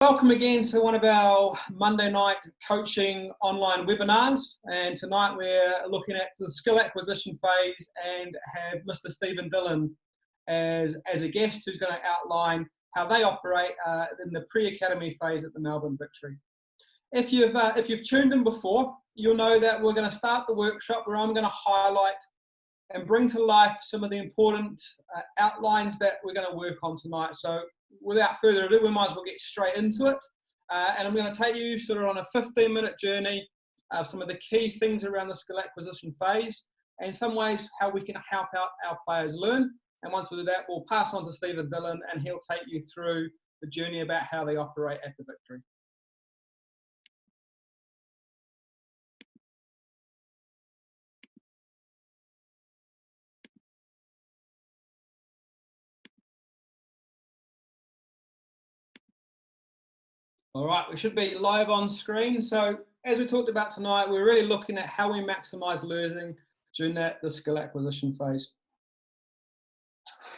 Welcome again to one of our Monday night coaching online webinars, and tonight we're looking at the skill acquisition phase and have Mr. Steven Dillion as a guest who's going to outline how they operate in the pre-academy phase at the Melbourne Victory. If you've tuned in before, you'll know that we're going to start the workshop where I'm going to highlight and bring to life some of the important outlines that we're going to work on tonight. So without further ado, we might as well get straight into it. And I'm going to take you sort of on a 15-minute journey of some of the key things around the skill acquisition phase, and in some ways how we can help out our players learn. And once we do that, we'll pass on to Steven Dillion and he'll take you through the journey about how they operate at the Victory. All right, we should be live on screen. So as we talked about tonight, we're really looking at how we maximize learning during the skill acquisition phase.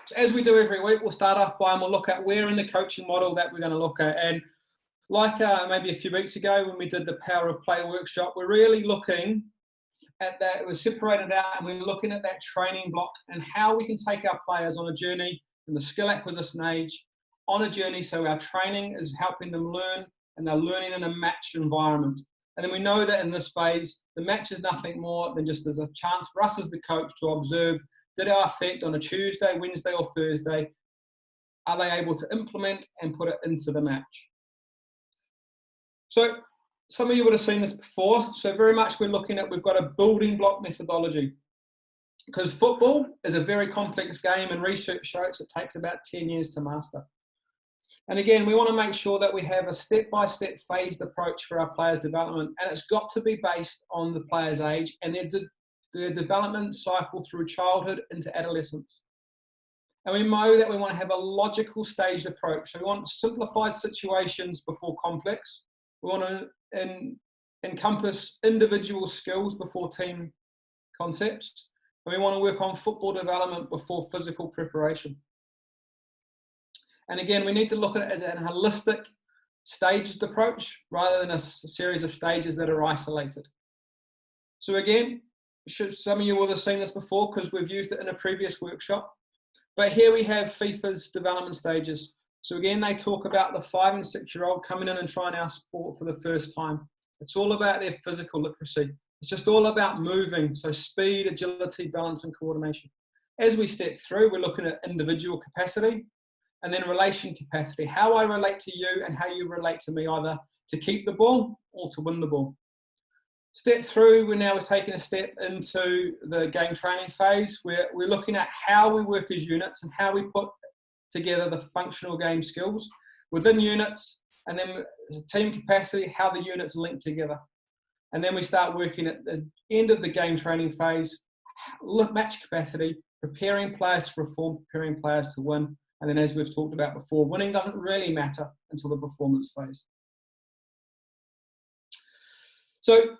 So as we do every week, we'll start off by and we'll look at where in the coaching model that we're going to look at. And like maybe a few weeks ago when we did the Power of Play workshop, we're really looking at that. It was separated out and we're looking at that training block and how we can take our players on a journey in the skill acquisition age, on a journey so our training is helping them learn and they're learning in a match environment. And then we know that in this phase, the match is nothing more than just as a chance for us as the coach to observe, did our effect on a Tuesday, Wednesday or Thursday, are they able to implement and put it into the match? So some of you would have seen this before. So very much we're looking at, we've got a building block methodology. Because football is a very complex game and research shows it takes about 10 years to master. And again, we want to make sure that we have a step-by-step phased approach for our players' development, and it's got to be based on the player's age and their development cycle through childhood into adolescence. And we know that we want to have a logical staged approach. So we want simplified situations before complex. We want to encompass individual skills before team concepts. And we want to work on football development before physical preparation. And again, we need to look at it as a holistic, staged approach rather than a series of stages that are isolated. So again, some of you will have seen this before because we've used it in a previous workshop. But here we have FIFA's development stages. So again, they talk about the 5 and 6-year-old coming in and trying our sport for the first time. It's all about their physical literacy. It's just all about moving. So speed, agility, balance, and coordination. As we step through, we're looking at individual capacity, and then relation capacity, how I relate to you and how you relate to me, either to keep the ball or to win the ball. Step through, we're taking a step into the game training phase, where we're looking at how we work as units and how we put together the functional game skills within units, and then team capacity, how the units link together. And then we start working at the end of the game training phase, match capacity, preparing players to perform, preparing players to win. And then as we've talked about before, winning doesn't really matter until the performance phase. So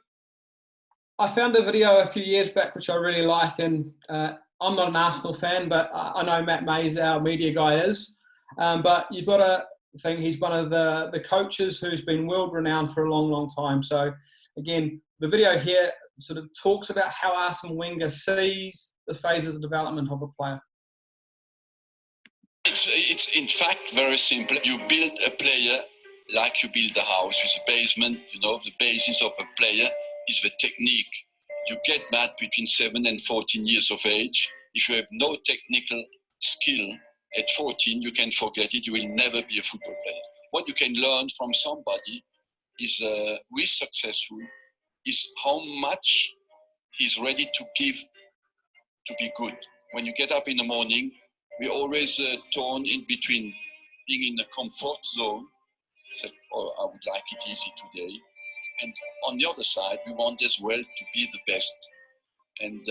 I found a video a few years back, which I really like, and I'm not an Arsenal fan, but I know Matt May's our media guy is. But you've got to think he's one of the coaches who's been world renowned for a long, long time. So again, the video here sort of talks about how Arsene Wenger sees the phases of development of a player. It's in fact very simple. You build a player like you build a house with a basement. You know, the basis of a player is the technique. You get that between 7 and 14 years of age. If you have no technical skill at 14, you can forget it. You will never be a football player. What you can learn from somebody is, who is successful, is how much he's ready to give to be good. When you get up in the morning, we always torn in between being in a comfort zone, that, oh, I would like it easy today. And on the other side, we want as well to be the best. And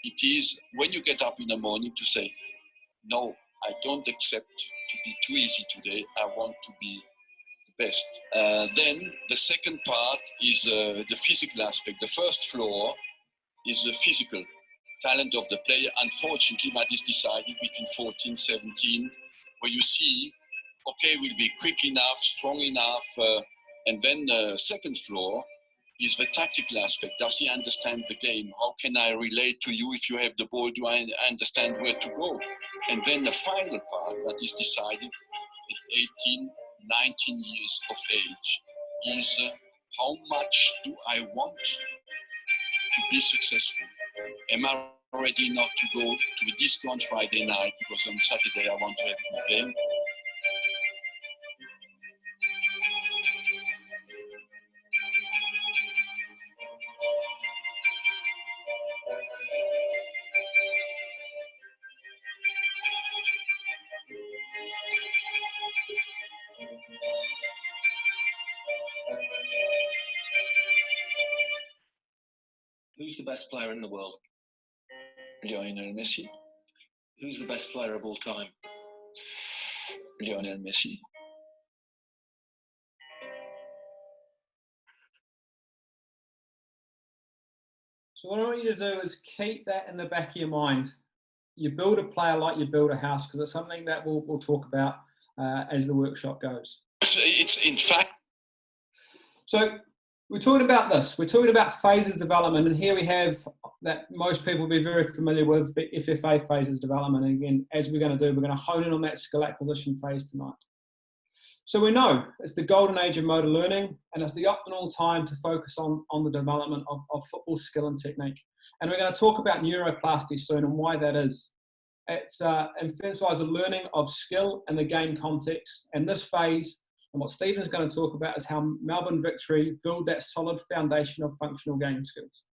it is when you get up in the morning to say, no, I don't accept to be too easy today. I want to be the best. Then the second part is the physical aspect. The first floor is the physical talent of the player. Unfortunately, that is decided between 14, 17, where you see okay, will be quick enough, strong enough. And then the second floor is the tactical aspect. Does he understand the game? How can I relate to you if you have the ball? Do I understand where to go? And then the final part that is decided at 18, 19 years of age is how much do I want to be successful? Am I ready not to go to a disco on Friday night because on Saturday I want to have a good game? Who's the best player in the world? Lionel Messi. Who's the best player of all time? Lionel Messi. So what I want you to do is keep that in the back of your mind. You build a player like you build a house, because it's something that we'll talk about as the workshop goes. It's in fact. So we're talking about this. We're talking about phases development, and here we have that most people will be very familiar with, the FFA phases development. And again, as we're going to do, we're going to hone in on that skill acquisition phase tonight. So we know it's the golden age of motor learning, and it's the optimal time to focus on the development of football skill and technique. And we're going to talk about neuroplasticity soon and why that is. It's emphasizes the learning of skill in the game context. And this phase, and what Steven's going to talk about, is how Melbourne Victory build that solid foundation of functional game skills.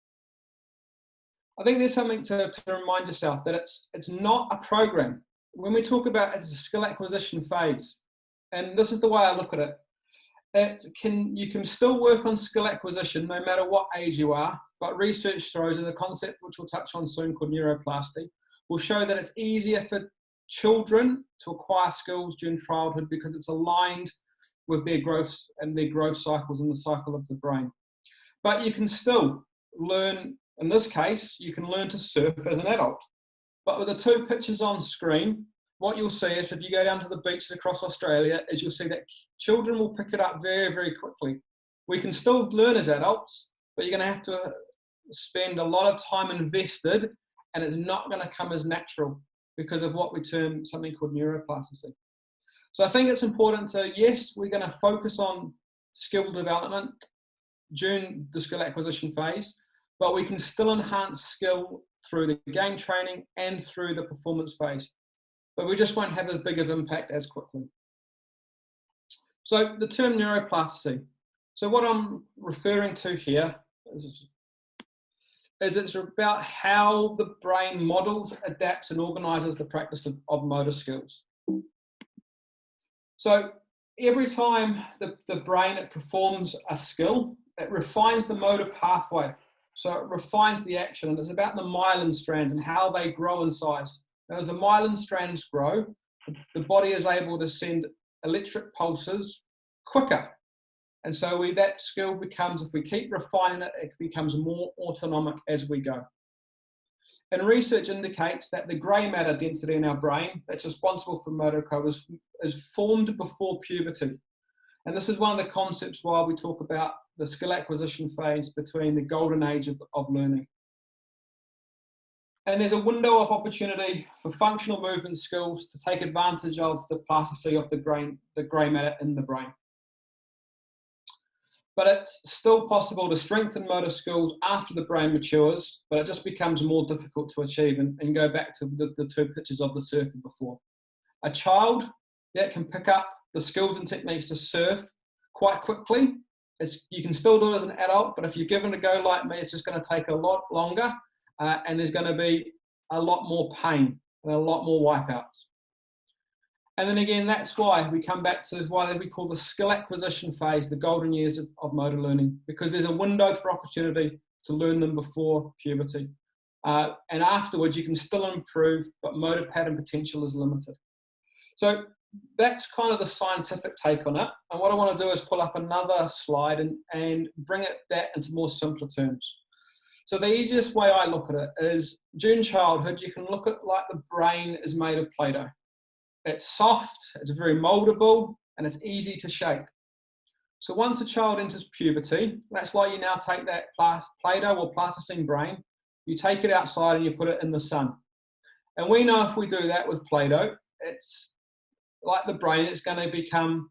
I think there's something to remind yourself that it's not a program. When we talk about it's a skill acquisition phase, and this is the way I look at it, you can still work on skill acquisition no matter what age you are, but research shows, in a concept which we'll touch on soon called neuroplasticity, will show that it's easier for children to acquire skills during childhood because it's aligned with their growth and their growth cycles and the cycle of the brain. But you can still learn, in this case, you can learn to surf as an adult. But with the two pictures on screen, what you'll see is, if you go down to the beaches across Australia, is you'll see that children will pick it up very, very quickly. We can still learn as adults, but you're going to have to spend a lot of time invested, and it's not going to come as natural because of what we term something called neuroplasticity. So I think it's important to, yes, we're going to focus on skill development during the skill acquisition phase, but we can still enhance skill through the game training and through the performance phase. But we just won't have as big of impact as quickly. So the term neuroplasticity. So what I'm referring to here is it's about how the brain models, adapts, and organizes the practice of motor skills. So every time the brain performs a skill, it refines the motor pathway. So it refines the action, and it's about the myelin strands and how they grow in size. And as the myelin strands grow, the body is able to send electric pulses quicker. And so that skill becomes, if we keep refining it, it becomes more autonomic as we go. And research indicates that the grey matter density in our brain that's responsible for motor control is formed before puberty. And this is one of the concepts why we talk about the skill acquisition phase between the golden age of learning. And there's a window of opportunity for functional movement skills to take advantage of the plasticity of the grey matter in the brain. But it's still possible to strengthen motor skills after the brain matures, but it just becomes more difficult to achieve, and go back to the two pictures of the surfer before. A child can pick up the skills and techniques to surf quite quickly. You can still do it as an adult, but if you're given a go like me, it's just going to take a lot longer, and there's going to be a lot more pain and a lot more wipeouts. And then again, that's why we come back to why we call the skill acquisition phase the golden years of motor learning, because there's a window for opportunity to learn them before puberty. And afterwards, you can still improve, but motor pattern potential is limited. So that's kind of the scientific take on it. And what I want to do is pull up another slide and bring that into more simpler terms. So the easiest way I look at it is, during childhood, you can look at like the brain is made of Play-Doh. it's soft, it's very moldable, and it's easy to shape. So once a child enters puberty, that's like you now take that Play-Doh or plasticine brain, you take it outside and you put it in the sun. And we know if we do that with Play-Doh, it's like the brain, it's going to become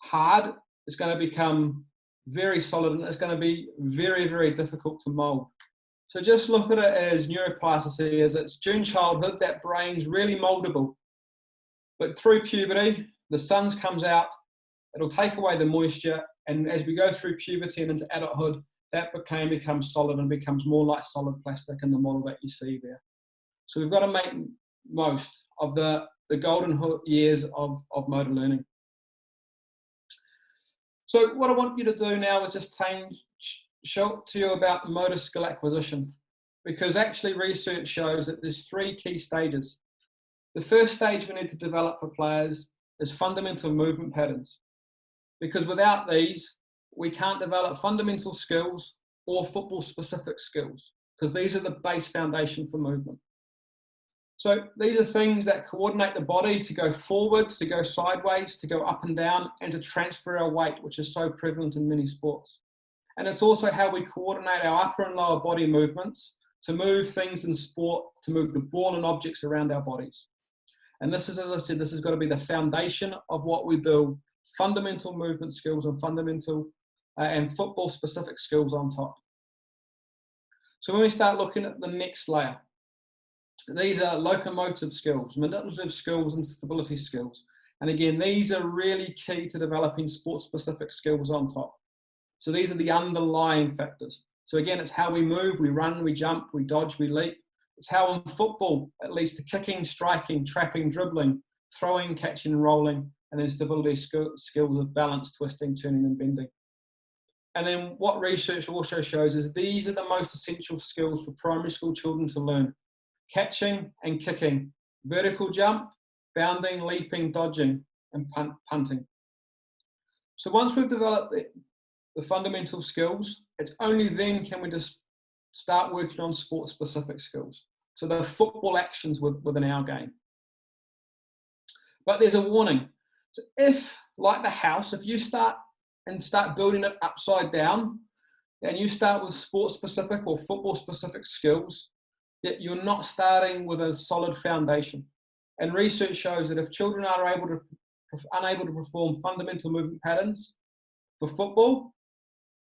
hard, it's going to become very solid, and it's going to be very, very difficult to mold. So just look at it as neuroplasticity, as it's during childhood, that brain's really moldable. But through puberty, the sun comes out, it'll take away the moisture, and as we go through puberty and into adulthood, that becomes solid and becomes more like solid plastic in the model that you see there. So we've got to make most of the golden years of motor learning. So what I want you to do now is just show to you about motor skill acquisition, because actually research shows that there's 3 key stages. The first stage we need to develop for players is fundamental movement patterns, because without these, we can't develop fundamental skills or football specific skills, because these are the base foundation for movement. So these are things that coordinate the body to go forward, to go sideways, to go up and down, and to transfer our weight, which is so prevalent in many sports. And it's also how we coordinate our upper and lower body movements to move things in sport, to move the ball and objects around our bodies. And this is, as I said, this has got to be the foundation of what we build, fundamental movement skills and fundamental and football specific skills on top. So when we start looking at the next layer, these are locomotive skills, manipulative skills, and stability skills. And again, these are really key to developing sport-specific skills on top. So these are the underlying factors. So again, it's how we move, we run, we jump, we dodge, we leap. It's how in football it leads to kicking, striking, trapping, dribbling, throwing, catching, rolling, and then stability skills of balance, twisting, turning, and bending. And then what research also shows is these are the most essential skills for primary school children to learn. Catching and kicking, vertical jump, bounding, leaping, dodging, and punting. So once we've developed the fundamental skills, it's only then can we just start working on sport-specific skills. So the football actions within our game. But there's a warning. So if, like the house, if you start building it upside down, and you start with sport-specific or football-specific skills, that you're not starting with a solid foundation. And research shows that if children are unable to perform fundamental movement patterns for football,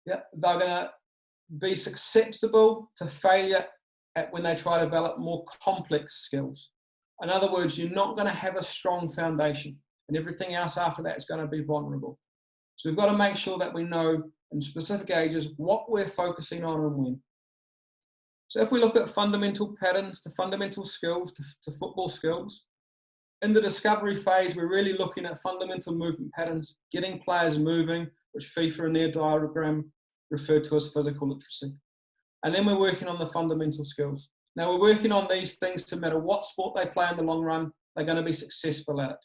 they're going to be susceptible to failure when they try to develop more complex skills. In other words, you're not going to have a strong foundation, and everything else after that is going to be vulnerable. So we've got to make sure that we know in specific ages what we're focusing on and when. So if we look at fundamental patterns to fundamental skills to football skills, in the discovery phase, we're really looking at fundamental movement patterns, getting players moving, which FIFA in their diagram referred to as physical literacy. And then we're working on the fundamental skills. Now we're working on these things no matter what sport they play in the long run, they're going to be successful at it.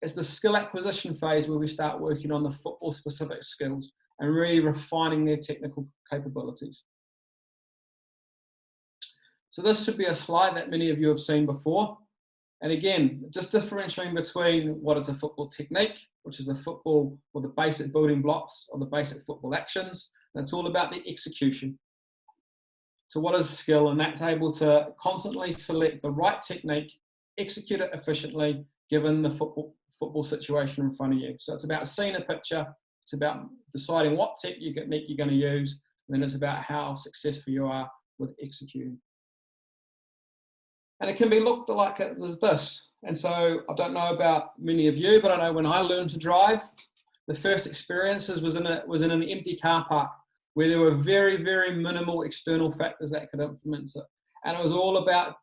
It's the skill acquisition phase where we start working on the football specific skills and really refining their technical capabilities. So this should be a slide that many of you have seen before. And again, just differentiating between what is a football technique, which is the football or the basic building blocks of the basic football actions. And it's all about the execution. So what is skill? And that's able to constantly select the right technique, execute it efficiently, given the football situation in front of you. So it's about seeing a picture. It's about deciding what technique you're going to use. And then it's about how successful you are with executing. And it can be looked like there's this. And so I don't know about many of you, but I know when I learned to drive, the first experiences was in an empty car park where there were very, very minimal external factors that could influence it. And it was all about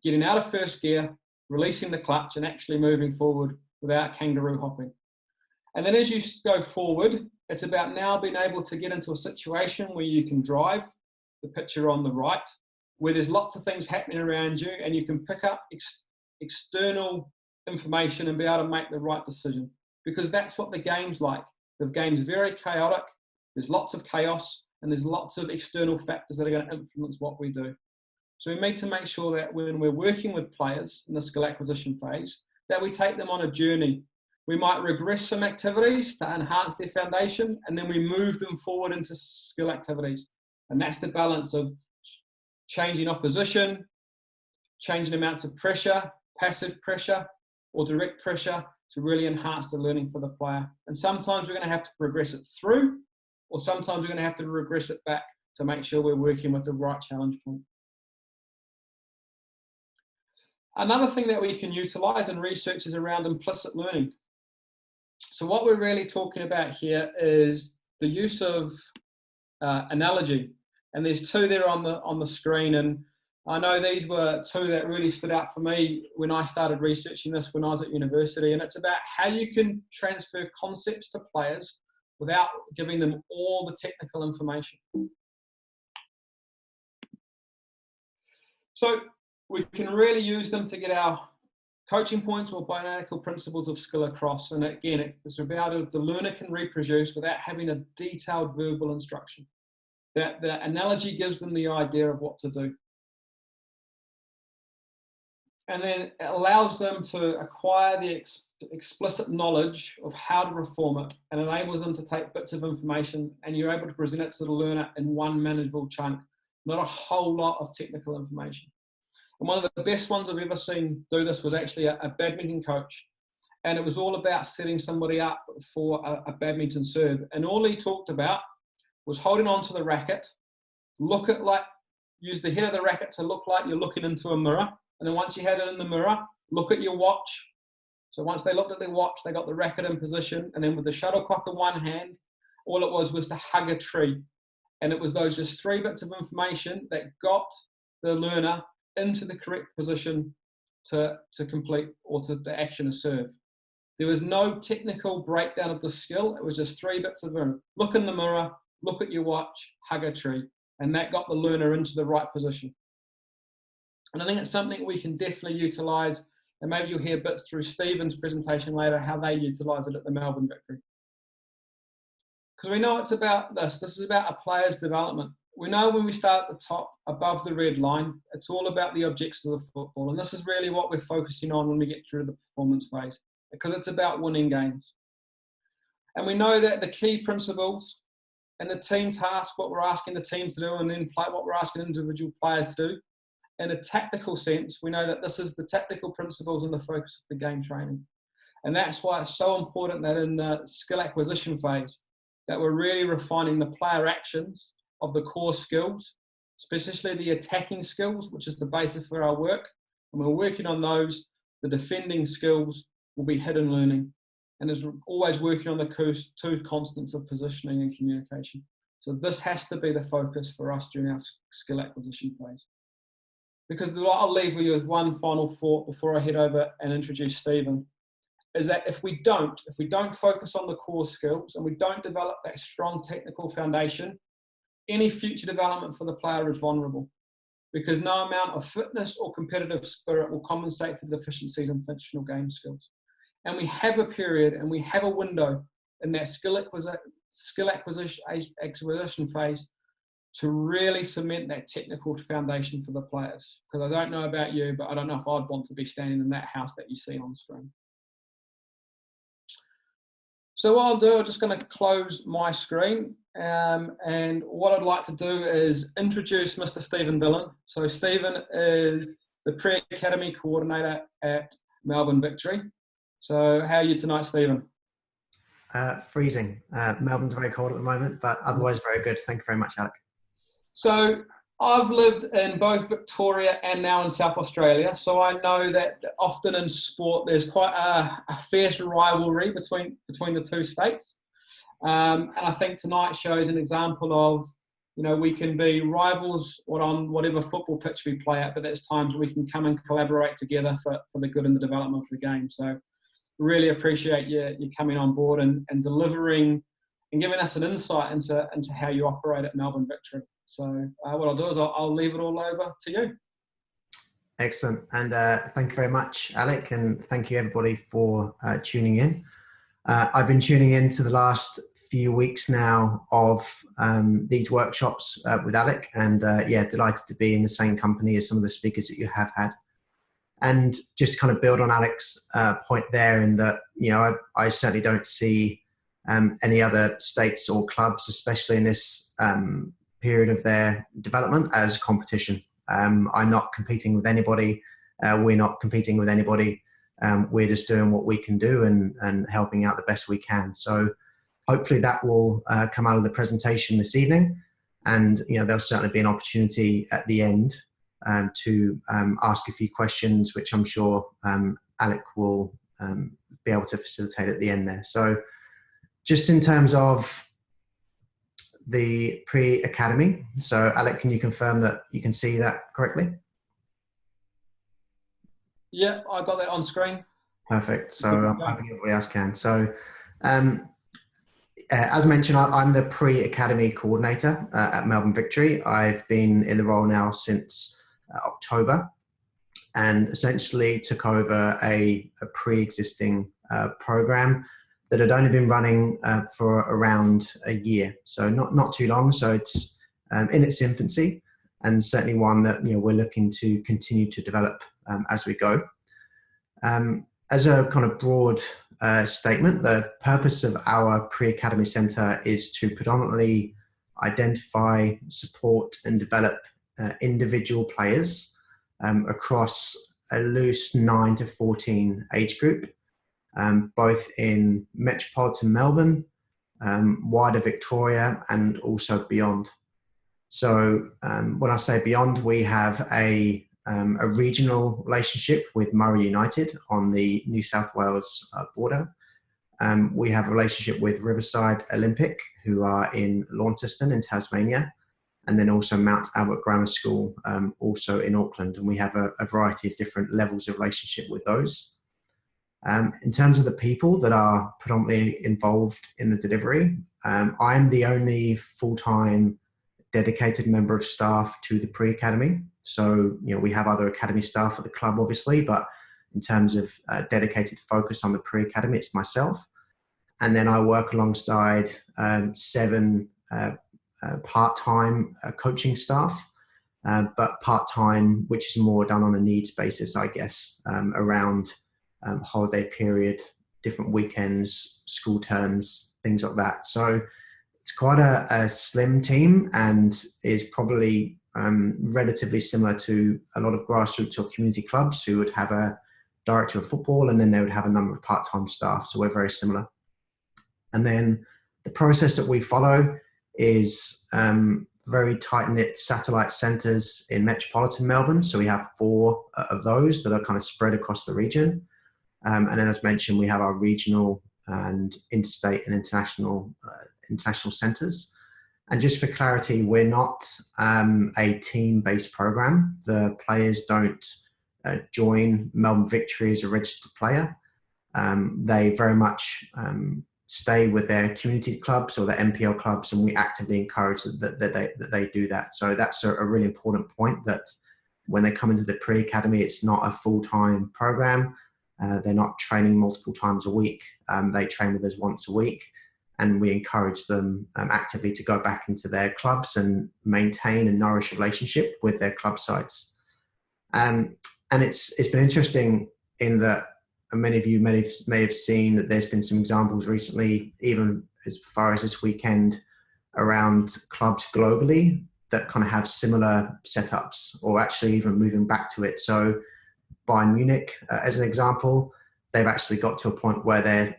getting out of first gear, releasing the clutch, and actually moving forward without kangaroo hopping. And then as you go forward, it's about now being able to get into a situation where you can drive, the picture on the right, where there's lots of things happening around you and you can pick up external information and be able to make the right decision. Because that's what the game's like. The game's very chaotic, there's lots of chaos, and there's lots of external factors that are going to influence what we do. So we need to make sure that when we're working with players in the skill acquisition phase, that we take them on a journey. We might regress some activities to enhance their foundation, and then we move them forward into skill activities. And that's the balance of changing opposition, changing amounts of pressure, passive pressure or direct pressure, to really enhance the learning for the player. And sometimes we're going to have to progress it through, or sometimes we're going to have to regress it back to make sure we're working with the right challenge point. Another thing that we can utilize in research is around implicit learning. So what we're really talking about here is the use of analogy. And there's two there on the screen, and I know these were two that really stood out for me when I started researching this when I was at university. And it's about how you can transfer concepts to players without giving them all the technical information. So we can really use them to get our coaching points or biomechanical principles of skill across. And again, it's about the learner can reproduce without having a detailed verbal instruction. That the analogy gives them the idea of what to do. And then it allows them to acquire the explicit knowledge of how to perform it, and enables them to take bits of information, and you're able to present it to the learner in one manageable chunk, not a whole lot of technical information. And one of the best ones I've ever seen do this was actually a badminton coach. And it was all about setting somebody up for a badminton serve. And all he talked about was holding on to the racket, use the head of the racket to look like you're looking into a mirror. And then once you had it in the mirror, look at your watch. So once they looked at their watch, they got the racket in position. And then with the shuttlecock in one hand, all it was to hug a tree. And it was those just 3 bits of information that got the learner into the correct position to complete or to the action of serve. There was no technical breakdown of the skill. It was just 3 bits of look in the mirror, look at your watch, hug a tree. And that got the learner into the right position. And I think it's something we can definitely utilise, and maybe you'll hear bits through Steven's presentation later, how they utilise it at the Melbourne Victory. Because we know it's about this. This is about a player's development. We know when we start at the top, above the red line, it's all about the objectives of football. And this is really what we're focusing on when we get through the performance phase, because it's about winning games. And we know that the key principles and the team task, what we're asking the team to do, and then what we're asking individual players to do, in a tactical sense, we know that this is the tactical principles and the focus of the game training. And that's why it's so important that in the skill acquisition phase, that we're really refining the player actions of the core skills, especially the attacking skills, which is the basis for our work. And we're working on those. The defending skills will be hidden learning. And is always working on the 2 constants of positioning and communication. So this has to be the focus for us during our skill acquisition phase. Because I'll leave you with one final thought before I head over and introduce Steven, is that if we don't focus on the core skills and we don't develop that strong technical foundation, any future development for the player is vulnerable, because no amount of fitness or competitive spirit will compensate for the deficiencies in functional game skills. And we have a period and we have a window in that skill acquisition phase to really cement that technical foundation for the players. Because I don't know about you, but I don't know if I'd want to be standing in that house that you see on screen. So what I'll do, I'm just going to close my screen. And what I'd like to do is introduce Mr. Steven Dillion. So Steven is the pre-academy coordinator at Melbourne Victory. So how are you tonight, Steven? Freezing. Melbourne's very cold at the moment, but otherwise very good. Thank you very much, Alec. So I've lived in both Victoria and now in South Australia. So I know that often in sport, there's quite a fierce rivalry between the 2 states. And I think tonight shows an example of, we can be rivals on whatever football pitch we play at, but there's times we can come and collaborate together for the good and the development of the game. So really appreciate you coming on board and delivering and giving us an insight into how you operate at Melbourne Victory. So what I'll do is I'll leave it all over to you. Excellent. And thank you very much, Alec. And thank you, everybody, for tuning in. I've been tuning in to the last few weeks now of these workshops with Alec. And yeah, delighted to be in the same company as some of the speakers that you have had. And just kind of build on Alex's point there, in that, I certainly don't see any other states or clubs, especially in this period of their development, as competition. I'm not competing with anybody. We're not competing with anybody. We're just doing what we can do and helping out the best we can. So hopefully that will come out of the presentation this evening. And there'll certainly be an opportunity at the end to ask a few questions, which I'm sure Alec will be able to facilitate at the end there. So just in terms of the pre-academy, so Alec, can you confirm that you can see that correctly? Yeah, I got that on screen. Perfect. So I think everybody else can. So as mentioned, I'm the pre-academy coordinator at Melbourne Victory. I've been in the role now since October, and essentially took over a pre-existing program that had only been running for around a year, so not too long. So it's in its infancy, and certainly one that we're looking to continue to develop as we go. As a kind of broad statement, the purpose of our pre-academy centre is to predominantly identify, support and develop individual players across a loose 9 to 14 age group, both in metropolitan Melbourne, wider Victoria, and also beyond. So when I say beyond, we have a regional relationship with Murray United on the New South Wales border. We have a relationship with Riverside Olympic, who are in Launceston in Tasmania, and then also Mount Albert Grammar School, also in Auckland. And we have a variety of different levels of relationship with those. In terms of the people that are predominantly involved in the delivery, I'm the only full-time dedicated member of staff to the pre-academy. So, we have other academy staff at the club, obviously, but in terms of dedicated focus on the pre-academy, it's myself. And then I work alongside 7 part-time coaching staff, but part-time, which is more done on a needs basis, I guess, around holiday period, different weekends, school terms, things like that. So it's quite a slim team, and is probably relatively similar to a lot of grassroots or community clubs who would have a director of football, and then they would have a number of part-time staff. So we're very similar. And then the process that we follow is very tight-knit satellite centres in metropolitan Melbourne. So we have 4 of those that are kind of spread across the region. And then, as mentioned, we have our regional and interstate and international centres. And just for clarity, we're not a team-based program. The players don't join Melbourne Victory as a registered player. They very much stay with their community clubs or their MPL clubs, and we actively encourage that they do that. So that's a really important point, that when they come into the pre-academy, it's not a full-time program. They're not training multiple times a week. They train with us once a week, and we encourage them actively to go back into their clubs and maintain and nourish a relationship with their club sides. And it's been interesting in that many of you may have seen that there's been some examples recently, even as far as this weekend, around clubs globally that kind of have similar setups, or actually even moving back to it. So Bayern Munich, as an example, they've actually got to a point where they're,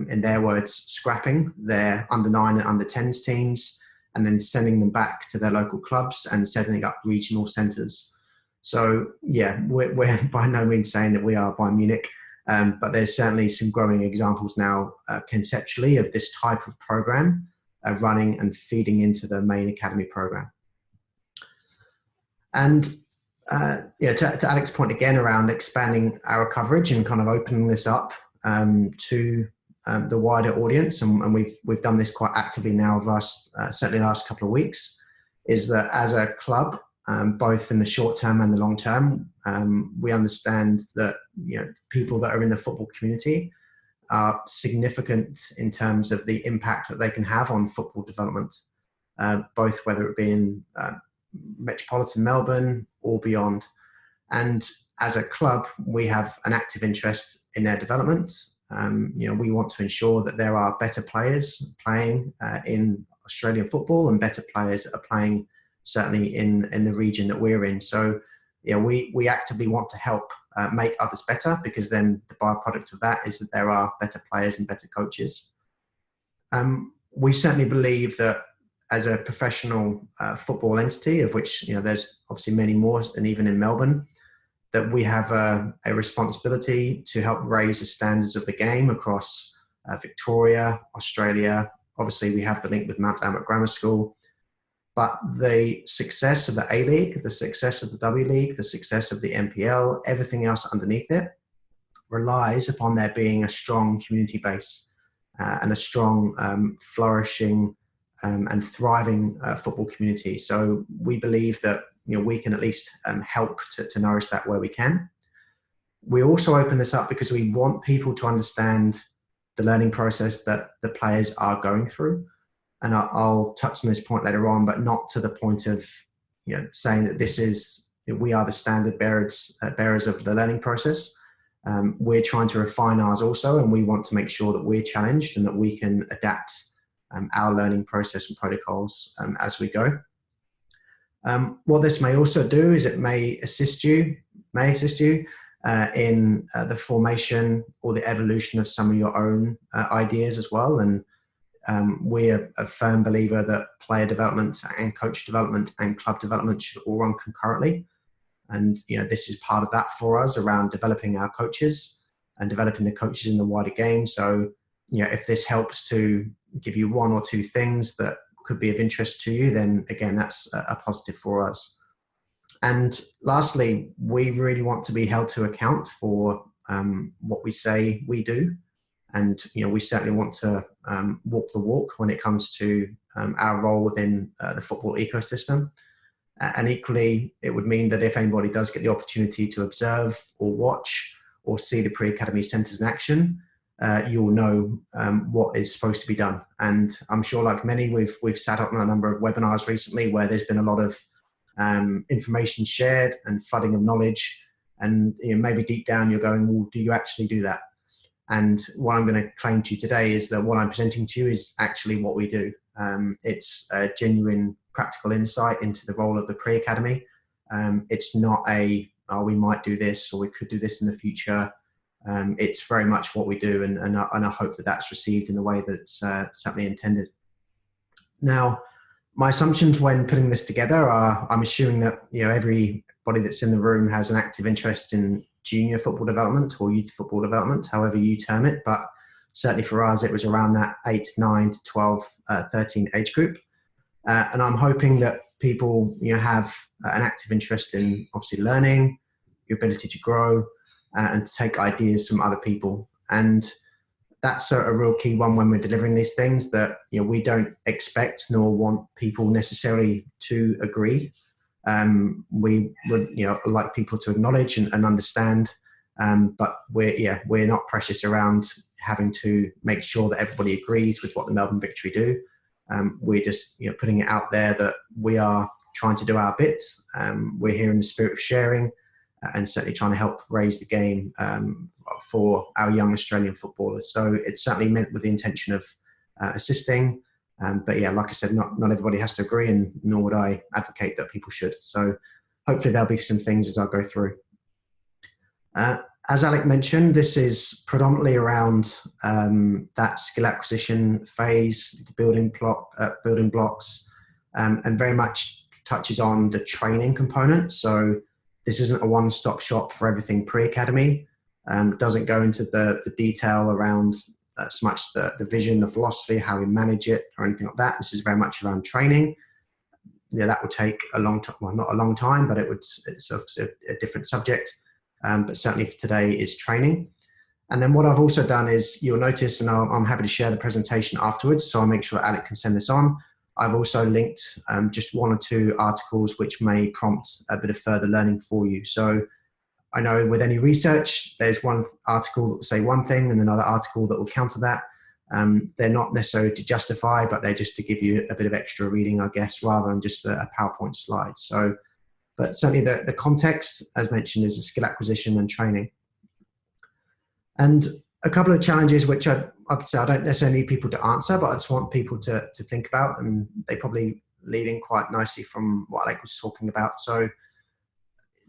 in their words, scrapping their under-9 and under-10s teams, and then sending them back to their local clubs and setting up regional centres. So yeah, we're by no means saying that we are Bayern Munich, but there's certainly some growing examples now conceptually of this type of program running and feeding into the main academy program. And to Alex's point again around expanding our coverage and kind of opening this up to the wider audience, and we've done this quite actively now certainly the last couple of weeks, is that as a club, both in the short term and the long term, we understand that people that are in the football community are significant in terms of the impact that they can have on football development, both whether it be in metropolitan Melbourne or beyond. And as a club, we have an active interest in their development. We want to ensure that there are better players playing in Australian football and better players that are playing certainly in the region that we're in. So, we actively want to help make others better, because then the byproduct of that is that there are better players and better coaches. We certainly believe that as a professional football entity, of which there's obviously many more, and even in Melbourne, that we have a responsibility to help raise the standards of the game across Victoria, Australia. Obviously, we have the link with Mount Albert Grammar School, but the success of the A-League, the success of the W-League, the success of the NPL, everything else underneath it relies upon there being a strong community base and a strong, flourishing and thriving football community. So we believe that we can at least help to nourish that where we can. We also open this up because we want people to understand the learning process that the players are going through. And I'll touch on this point later on, but not to the point of saying that we are the standard bearers of the learning process. We're trying to refine ours also, and we want to make sure that we're challenged and that we can adapt our learning process and protocols as we go. What this may also do is it may assist you in the formation or the evolution of some of your own ideas as well. And we're a firm believer that player development and coach development and club development should all run concurrently. And this is part of that for us around developing our coaches and developing the coaches in the wider game. So if this helps to give you one or two things that could be of interest to you, then again, that's a positive for us. And lastly, we really want to be held to account for what we say we do. And we certainly want to walk the walk when it comes to our role within the football ecosystem. And equally, it would mean that if anybody does get the opportunity to observe or watch or see the pre-academy centres in action, you'll know what is supposed to be done. And I'm sure, like many, we've sat on a number of webinars recently where there's been a lot of information shared and flooding of knowledge. And maybe deep down you're going, well, do you actually do that? And what I'm going to claim to you today is that what I'm presenting to you is actually what we do. It's a genuine practical insight into the role of the pre-academy. It's not we might do this or we could do this in the future. It's very much what we do, and I hope that that's received in the way that's certainly intended. Now, my assumptions when putting this together are, I'm assuming that everybody that's in the room has an active interest in junior football development or youth football development, however you term it. But certainly for us, it was around that 8, 9 to 12, 13 age group. And I'm hoping that people have an active interest in obviously learning, your ability to grow, and to take ideas from other people. And that's a real key one when we're delivering these things, that we don't expect nor want people necessarily to agree. We would like people to acknowledge and understand, but we're not precious around having to make sure that everybody agrees with what the Melbourne Victory do. We're just putting it out there that we are trying to do our bit. We're here in the spirit of sharing and certainly trying to help raise the game for our young Australian footballers. So it's certainly meant with the intention of assisting. But yeah, like I said, not everybody has to agree, and nor would I advocate that people should. So hopefully there'll be some things as I go through. As Alec mentioned, this is predominantly around that skill acquisition phase, the building blocks, and very much touches on the training component. So this isn't a one-stop shop for everything pre-academy. Doesn't go into the detail around so much the vision, the philosophy, how we manage it, or anything like that. This is very much around training. That would take a long time, well, not a long time, but it's a different subject. But certainly for today is training. And then what I've also done is, you'll notice, and I'm happy to share the presentation afterwards, so I'll make sure that Alec can send this on. I've also linked just 1 or 2 articles which may prompt a bit of further learning for you. So I know with any research, there's one article that will say one thing and another article that will counter that. They're not necessarily to justify, but they're just to give you a bit of extra reading, I guess, rather than just a PowerPoint slide. So But certainly the context, as mentioned, is skill acquisition and training. And a couple of challenges which I would say I don't necessarily need people to answer, but I just want people to think about, and they probably lead in quite nicely from what Alec was talking about. So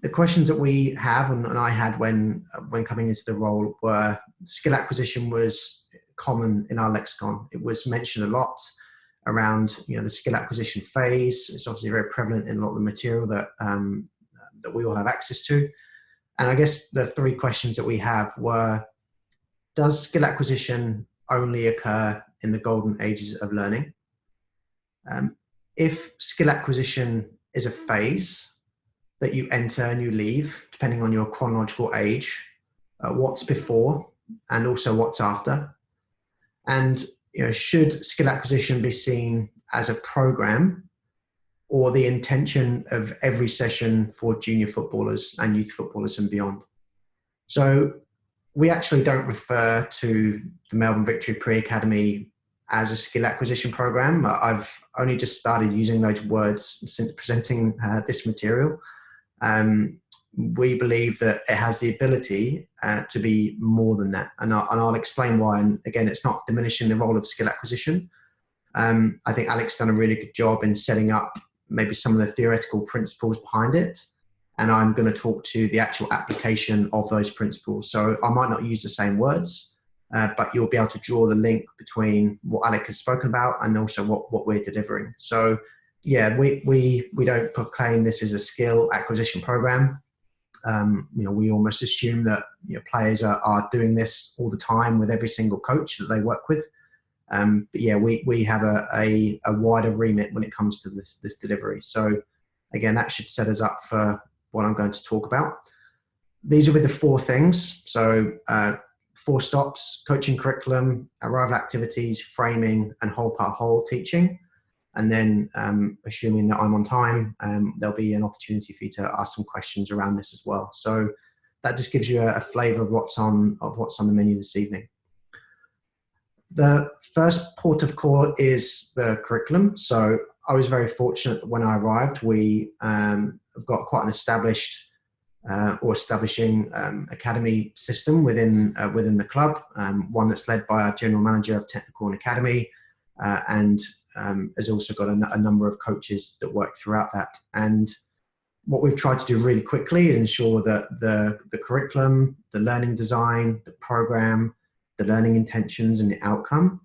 the questions that we have, and I had when coming into the role, were skill acquisition was common in our lexicon. It was mentioned a lot around, the skill acquisition phase. It's obviously very prevalent in a lot of the material that we all have access to. And I guess the three questions that we have were, does skill acquisition only occur in the golden ages of learning? If skill acquisition is a phase that you enter and you leave, depending on your chronological age, what's before and also what's after? And should skill acquisition be seen as a program or the intention of every session for junior footballers and youth footballers and beyond? So we actually don't refer to the Melbourne Victory Pre-Academy as a skill acquisition program. I've only just started using those words since presenting this material. We believe that it has the ability to be more than that. And I'll explain why. And again, it's not diminishing the role of skill acquisition. I think Alec's done a really good job in setting up maybe some of the theoretical principles behind it. And I'm going to talk to the actual application of those principles. So I might not use the same words, but you'll be able to draw the link between what Alec has spoken about and also what we're delivering. So yeah, we don't proclaim this as a skill acquisition program. We almost assume that players are doing this all the time with every single coach that they work with. But yeah, we have a wider remit when it comes to this delivery. So again, that should set us up for what I'm going to talk about. These will be the four things. So 4 stops: coaching curriculum, arrival activities, framing, and whole part whole teaching. And then assuming that I'm on time, there'll be an opportunity for you to ask some questions around this as well. So that just gives you a flavour of what's on the menu this evening. The first port of call is the curriculum. So I was very fortunate that when I arrived, we have got quite an establishing academy system within the club, one that's led by our general manager of technical and academy, and has also got a number of coaches that work throughout that. And what we've tried to do really quickly is ensure that the curriculum, the learning design, the program, the learning intentions and the outcome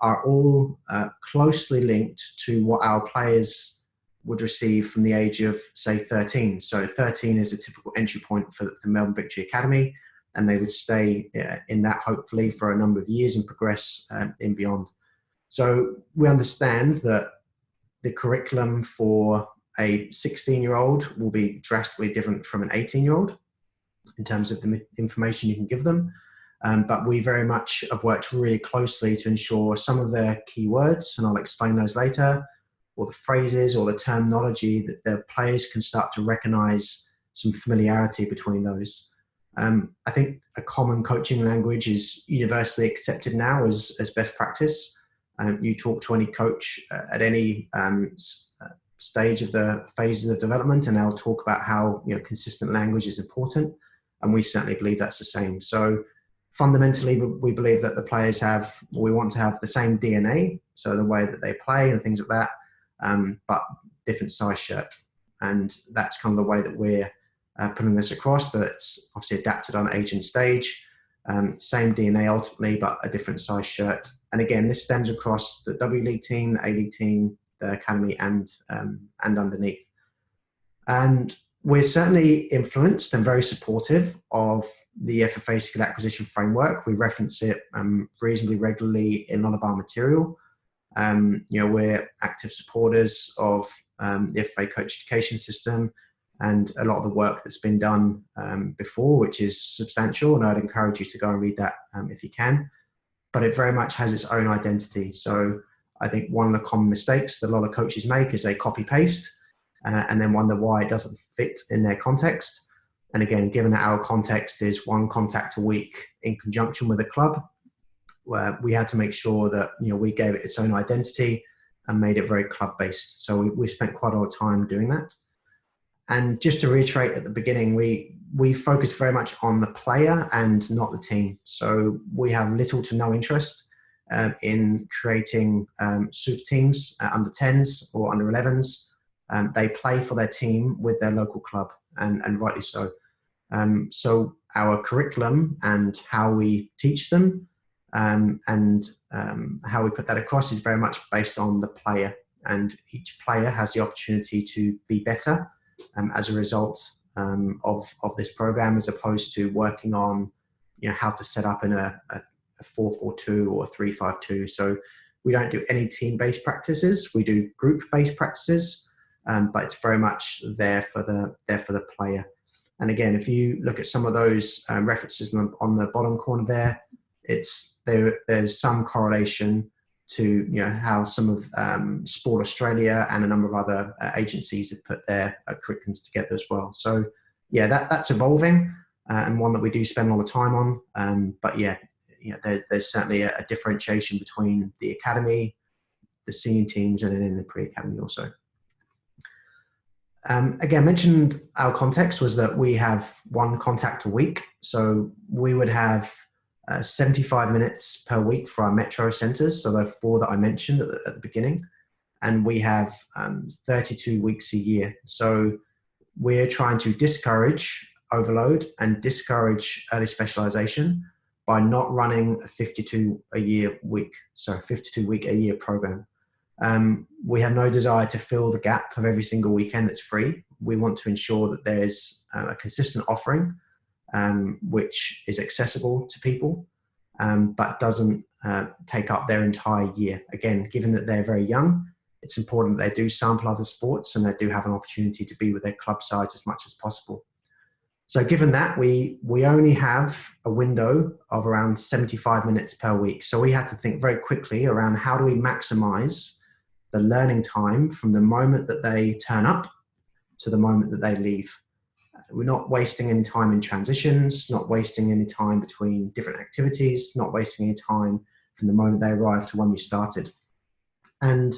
are all closely linked to what our players would receive from the age of, say, 13. So 13 is a typical entry point for the Melbourne Victory Academy, and they would stay in that hopefully for a number of years and progress in beyond. So we understand that the curriculum for a 16-year-old will be drastically different from an 18-year-old in terms of the information you can give them. But we very much have worked really closely to ensure some of the key words, and I'll explain those later, or the phrases or the terminology, that the players can start to recognize some familiarity between those. I think a common coaching language is universally accepted now as best practice. You talk to any coach at any stage of the phases of development, and they'll talk about how consistent language is important, and we certainly believe that's the same. So fundamentally, we believe that the players we want to have the same DNA, so the way that they play and things like that, but different size shirt. And that's kind of the way that we're putting this across, that it's obviously adapted on age and stage, same DNA ultimately, but a different size shirt. And again, this stems across the W League team, the A-League team, the academy, and underneath. And we're certainly influenced and very supportive of the FFA skill acquisition framework. We reference it reasonably regularly in a lot of our material. We're active supporters of the FFA coach education system and a lot of the work that's been done before, which is substantial, and I'd encourage you to go and read that if you can. But it very much has its own identity. So I think one of the common mistakes that a lot of coaches make is they copy-paste and then wonder why it doesn't fit in their context. And again, given that our context is 1 contact a week in conjunction with a club, where we had to make sure that we gave it its own identity and made it very club-based. So we spent quite a lot of time doing that. And just to reiterate at the beginning, we focus very much on the player and not the team. So we have little to no interest in creating super teams, under 10s or under 11s. They play for their team with their local club, and rightly so. So our curriculum and how we teach them and how we put that across is very much based on the player, and each player has the opportunity to be better as a result of this program, as opposed to working on how to set up in a 4-4-2 or 3-5-2. So we don't do any team-based practices. We do group-based practices, but it's very much there for the player. And again, if you look at some of those references on the bottom corner there, there's some correlation to how some of Sport Australia and a number of other agencies have put their curriculums together as well. So yeah, that's evolving and one that we do spend a lot of time on. But yeah, there's certainly a differentiation between the academy, the senior teams, and then in the pre-academy also. Again, mentioned our context was that we have one contact a week. So we would have 75 minutes per week for our metro centres. So the 4 that I mentioned at the beginning. And we have 32 weeks a year. So we're trying to discourage overload and discourage early specialisation by not running a 52 a year week. So 52 week a year program. We have no desire to fill the gap of every single weekend that's free. We want to ensure that there's a consistent offering which is accessible to people, but doesn't take up their entire year. Again, given that they're very young, it's important that they do sample other sports and they do have an opportunity to be with their club sides as much as possible. So given that, we only have a window of around 75 minutes per week. So we had to think very quickly around how do we maximize the learning time from the moment that they turn up to the moment that they leave. We're not wasting any time in transitions, not wasting any time between different activities, not wasting any time from the moment they arrive to when we started. And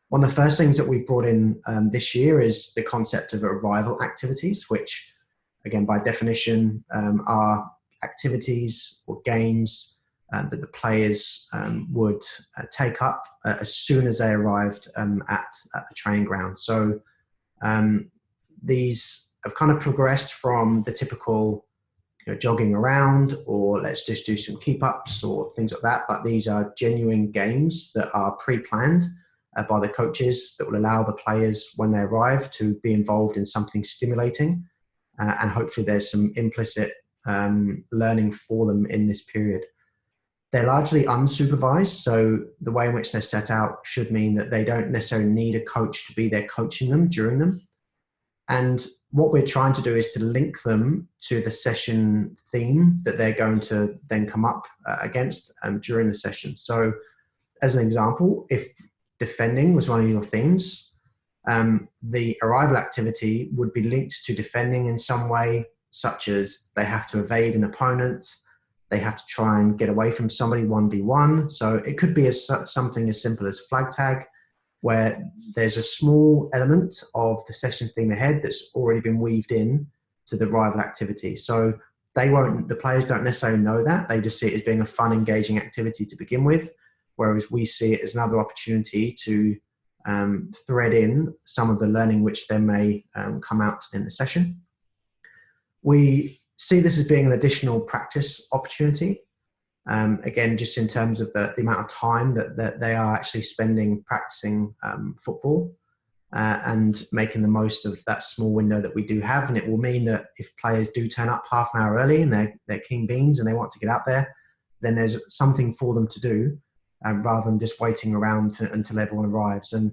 one of the first things that we've brought in this year is the concept of arrival activities, which again, by definition, are activities or games that the players would take up as soon as they arrived at the training ground. So these have kind of progressed from the typical jogging around, or let's just do some keep-ups or things like that. But these are genuine games that are pre-planned by the coaches that will allow the players, when they arrive, to be involved in something stimulating. And hopefully there's some implicit learning for them in this period. They're largely unsupervised, so the way in which they're set out should mean that they don't necessarily need a coach to be there coaching them during them. And what we're trying to do is to link them to the session theme that they're going to then come up against during the session. So as an example, if defending was one of your themes, the arrival activity would be linked to defending in some way, such as they have to evade an opponent, they have to try and get away from somebody 1v1. So it could be something as simple as flag tag, where there's a small element of the session theme ahead that's already been weaved in to the rival activity. So the players don't necessarily know that. They just see it as being a fun, engaging activity to begin with, whereas we see it as another opportunity to thread in some of the learning which then may come out in the session. We see this as being an additional practice opportunity. Again, just in terms of the amount of time that they are actually spending practicing football and making the most of that small window that we do have. And it will mean that if players do turn up half an hour early and they're keen beans and they want to get out there, then there's something for them to do rather than just waiting around until everyone arrives. And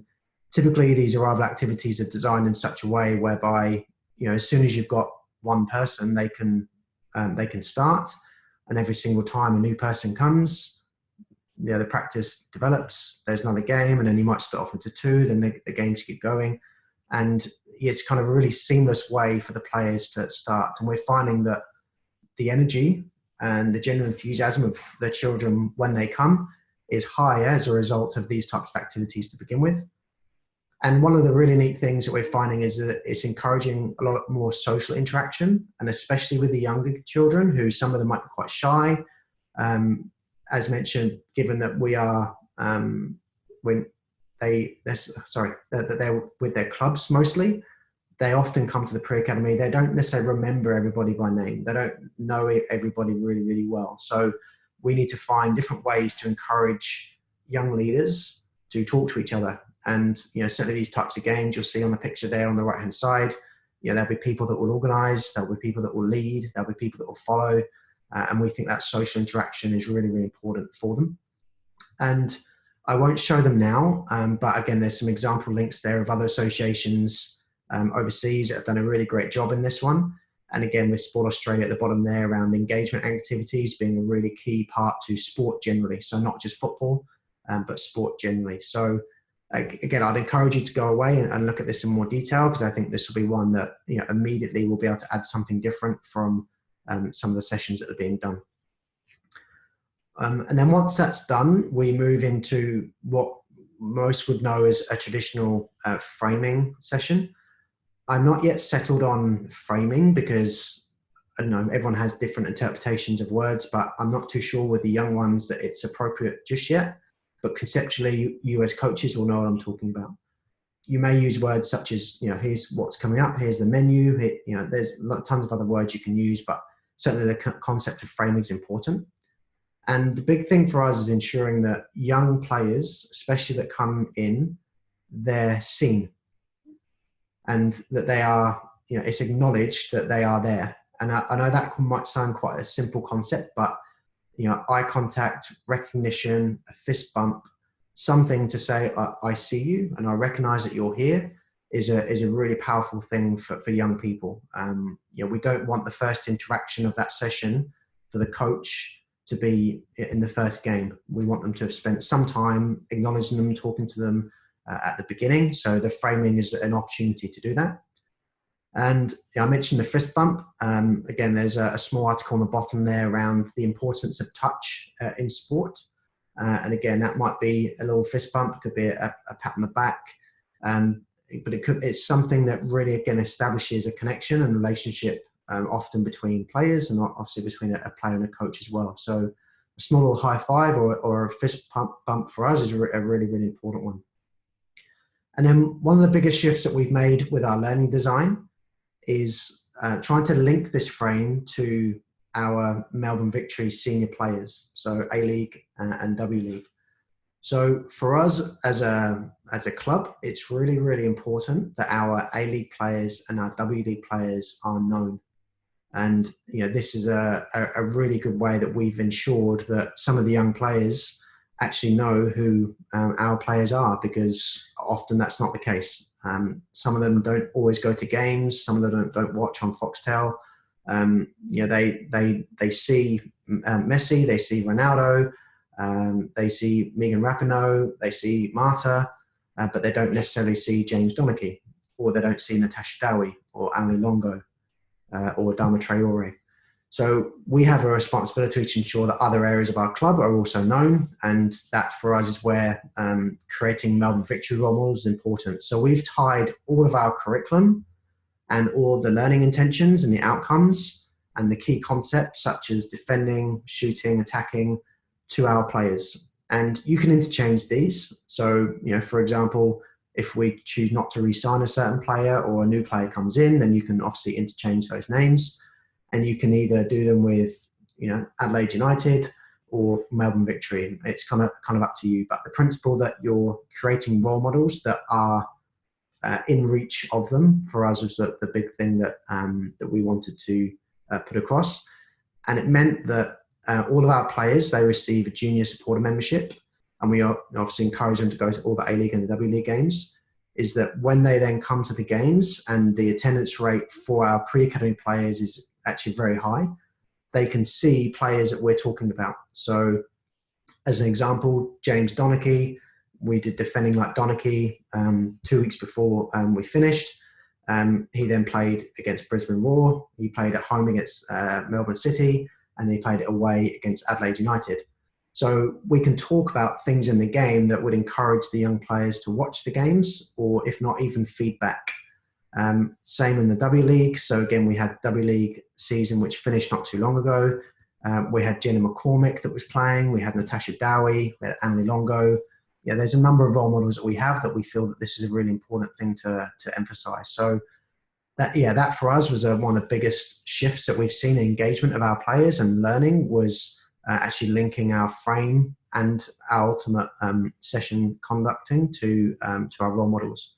typically these arrival activities are designed in such a way whereby, as soon as you've got one person, they can start. And every single time a new person comes, the practice develops, there's another game, and then you might split off into two, then the games keep going. And it's kind of a really seamless way for the players to start. And we're finding that the energy and the genuine enthusiasm of the children when they come is higher as a result of these types of activities to begin with. And one of the really neat things that we're finding is that it's encouraging a lot more social interaction, and especially with the younger children, who some of them might be quite shy. As mentioned, given that we are that they're with their clubs mostly, they often come to the pre-academy. They don't necessarily remember everybody by name. They don't know everybody really, really well. So we need to find different ways to encourage young leaders to talk to each other. And, certainly these types of games you'll see on the picture there on the right-hand side, there'll be people that will organize, there'll be people that will lead, there'll be people that will follow. And we think that social interaction is really, really important for them. And I won't show them now, but again, there's some example links there of other associations overseas that have done a really great job in this one. And again, with Sport Australia at the bottom there around engagement activities being a really key part to sport generally. So not just football, but sport generally. So again, I'd encourage you to go away and look at this in more detail, because I think this will be one that immediately will be able to add something different from some of the sessions that are being done. And then once that's done, we move into what most would know as a traditional framing session. I'm not yet settled on framing because I don't know, everyone has different interpretations of words, but I'm not too sure with the young ones that it's appropriate just yet. But conceptually, you as coaches will know what I'm talking about. You may use words such as, here's what's coming up, here's the menu, there's tons of other words you can use, but certainly the concept of framing is important. And the big thing for us is ensuring that young players, especially that come in, they're seen and that they are, it's acknowledged that they are there. And I know that might sound quite a simple concept, but eye contact, recognition, a fist bump, something to say, I see you and I recognize that you're here is a really powerful thing for young people. We don't want the first interaction of that session for the coach to be in the first game. We want them to have spent some time acknowledging them, talking to them at the beginning. So the framing is an opportunity to do that. And I mentioned the fist bump. Again, there's a small article on the bottom there around the importance of touch in sport. And again, that might be a little fist bump, it could be a pat on the back. But it's something that really, again, establishes a connection and relationship often between players and obviously between a player and a coach as well. So a small little high five or a fist bump for us is a really, really important one. And then one of the biggest shifts that we've made with our learning design is trying to link this frame to our Melbourne Victory senior players, so A-League and W-League. So for us as a club, it's really, really important that our A-League players and our W-League players are known. And this is a really good way that we've ensured that some of the young players actually know who our players are, because often that's not the case. Some of them don't always go to games. Some of them don't watch on Foxtel. They see Messi, they see Ronaldo, they see Megan Rapinoe, they see Marta, but they don't necessarily see James Donachie, or they don't see Natasha Dowie or Ali Longo or Dama Traore. So we have a responsibility to ensure that other areas of our club are also known, and that for us is where creating Melbourne Victory role models is important. So we've tied all of our curriculum and all the learning intentions and the outcomes and the key concepts such as defending, shooting, attacking to our players. And you can interchange these. So, for example, if we choose not to re-sign a certain player or a new player comes in, then you can obviously interchange those names. And you can either do them with, Adelaide United or Melbourne Victory. It's kind of up to you. But the principle that you're creating role models that are in reach of them for us was the big thing that we wanted to put across. And it meant that all of our players, they receive a junior supporter membership, and we obviously encourage them to go to all the A-League and the W-League games. Is that when they then come to the games and the attendance rate for our pre-academy players is actually very high, they can see players that we're talking about. So as an example, James Donachie, we did Defending Like Donachie 2 weeks before we finished. He then played against Brisbane Roar. He played at home against Melbourne City, and he played it away against Adelaide United. So we can talk about things in the game that would encourage the young players to watch the games, or if not, even feedback. Same in the W League. So again, we had W League season, which finished not too long ago. We had Jenna McCormick that was playing. We had Natasha Dowie. We had Emily Longo. Yeah, there's a number of role models that we have that we feel that this is a really important thing to emphasize. So that for us was one of the biggest shifts that we've seen in engagement of our players and learning, was actually linking our frame and our ultimate session conducting to our role models.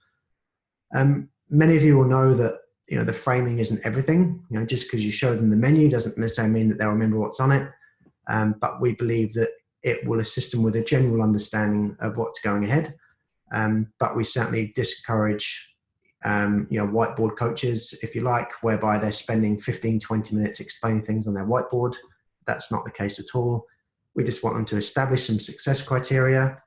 Many of you will know that the framing isn't everything. Just because you show them the menu doesn't necessarily mean that they'll remember what's on it. But we believe that it will assist them with a general understanding of what's going ahead. But we certainly discourage whiteboard coaches, if you like, whereby they're spending 15, 20 minutes explaining things on their whiteboard. That's not the case at all. We just want them to establish some success criteria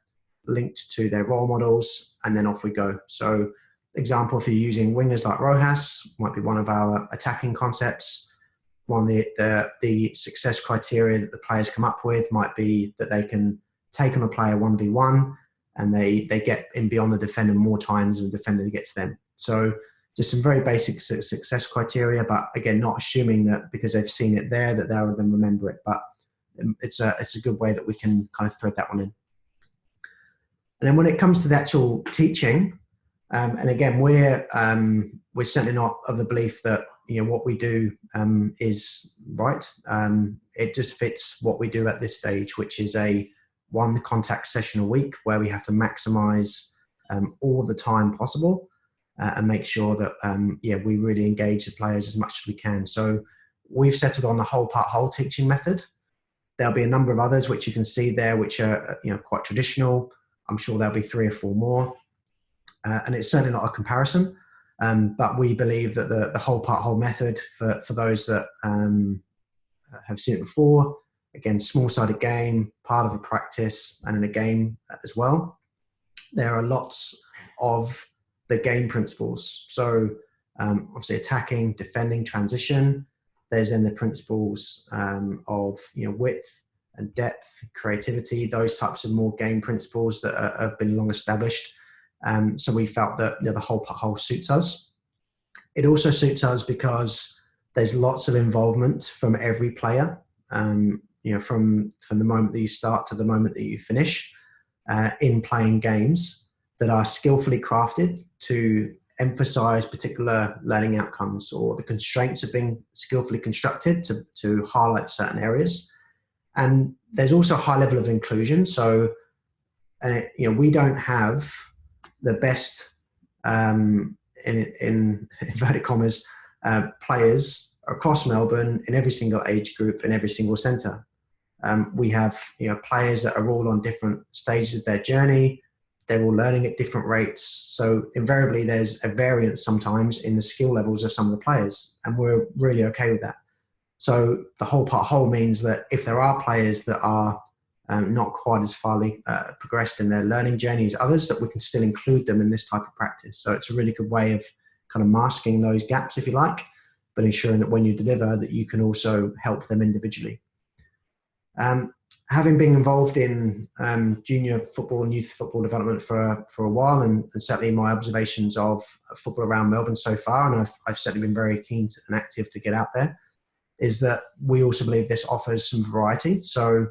linked to their role models, and then off we go. So, example, if you're using wingers like Rojas, might be one of our attacking concepts. One of the success criteria that the players come up with might be that they can take on a player 1v1, and they get in beyond the defender more times than the defender gets them. So just some very basic success criteria, but again, not assuming that because they've seen it there that they'll then remember it. But it's a good way that we can kind of thread that one in. And then when it comes to the actual teaching, and again, we're certainly not of the belief that what we do is right. It just fits what we do at this stage, which is a 1 contact session a week where we have to maximize all the time possible and make sure that we really engage the players as much as we can. So we've settled on the whole part whole teaching method. There'll be a number of others which you can see there, which are quite traditional. I'm sure there'll be 3 or 4 more. And it's certainly not a comparison, but we believe that the whole part whole method for those that have seen it before, again, small-sided game, part of a practice and in a game as well. There are lots of the game principles. So obviously attacking, defending, transition. There's then the principles of width and depth, creativity, those types of more game principles that have been long established. So we felt that the whole part whole suits us. It also suits us because there's lots of involvement from every player, from the moment that you start to the moment that you finish in playing games that are skillfully crafted to emphasize particular learning outcomes, or the constraints of being skillfully constructed to highlight certain areas. And there's also a high level of inclusion. So, we don't have the best, in inverted commas, players across Melbourne in every single age group in every single centre. We have players that are all on different stages of their journey. They're all learning at different rates. So invariably there's a variance sometimes in the skill levels of some of the players, and we're really okay with that. So the whole part whole means that if there are players that are not quite as far progressed in their learning journey as others, that we can still include them in this type of practice. So it's a really good way of kind of masking those gaps, if you like, but ensuring that when you deliver that you can also help them individually. Having been involved in junior football and youth football development for a while, and certainly my observations of football around Melbourne so far, and I've certainly been very keen and active to get out there, is that we also believe this offers some variety. So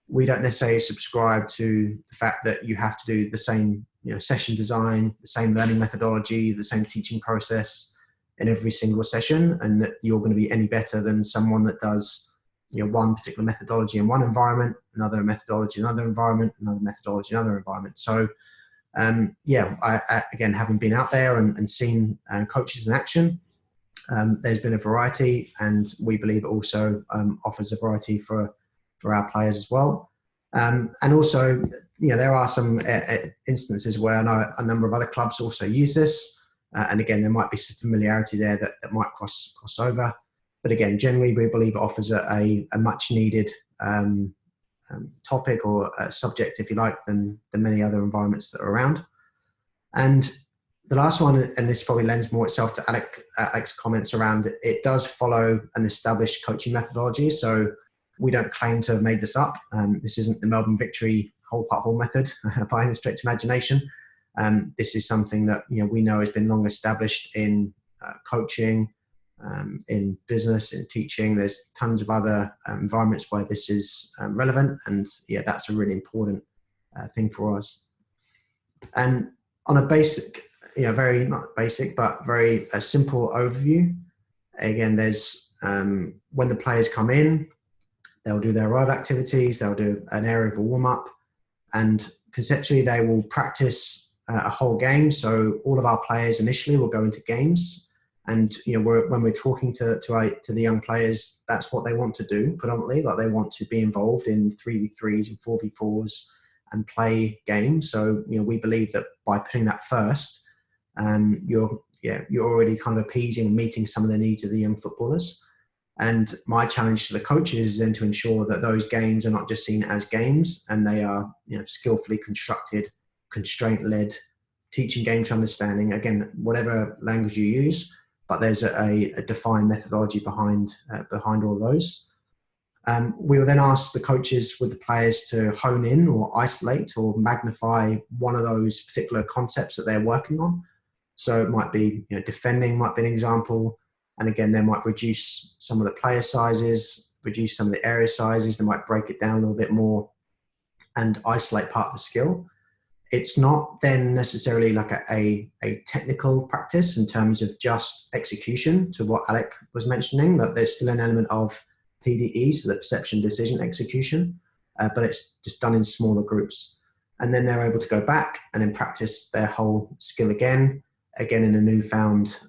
we don't necessarily subscribe to the fact that you have to do the same session design, the same learning methodology, the same teaching process in every single session, and that you're going to be any better than someone that does one particular methodology in one environment, another methodology in another environment, another methodology in another environment. So I again, having been out there and seen coaches in action, there's been a variety, and we believe it also offers a variety for our players as well. And also, there are some instances where I know a number of other clubs also use this, and again, there might be some familiarity there that might cross over. But again, generally, we believe it offers a much needed topic or a subject, if you like, than many other environments that are around. And the last one, and this probably lends more itself to Alex's comments around it, it does follow an established coaching methodology. So we don't claim to have made this up. This isn't the Melbourne Victory whole part whole method by any stretch of imagination. This is something that we know has been long established in coaching, in business, in teaching. There's tons of other environments where this is relevant, and yeah, that's a really important thing for us. And on a basic, very not basic, but very simple overview. Again, there's when the players come in, they'll do their arrival activities, they'll do an area of a warm-up, and conceptually they will practice a whole game. So all of our players initially will go into games, and when we're talking to the young players, that's what they want to do predominantly. Like, they want to be involved in 3v3s and 4v4s and play games. So we believe that by putting that first, you're already kind of appeasing and meeting some of the needs of the young footballers. And my challenge to the coaches is then to ensure that those games are not just seen as games, and they are skillfully constructed, constraint-led, teaching games to understanding. Again, whatever language you use, but there's a defined methodology behind all those. We will then ask the coaches with the players to hone in or isolate or magnify one of those particular concepts that they're working on. So it might be, defending might be an example. And again, they might reduce some of the player sizes, reduce some of the area sizes. They might break it down a little bit more and isolate part of the skill. It's not then necessarily like a technical practice in terms of just execution, to what Alec was mentioning, that there's still an element of PDE, so the perception, decision, execution, but it's just done in smaller groups. And then they're able to go back and then practice their whole skill again in a newfound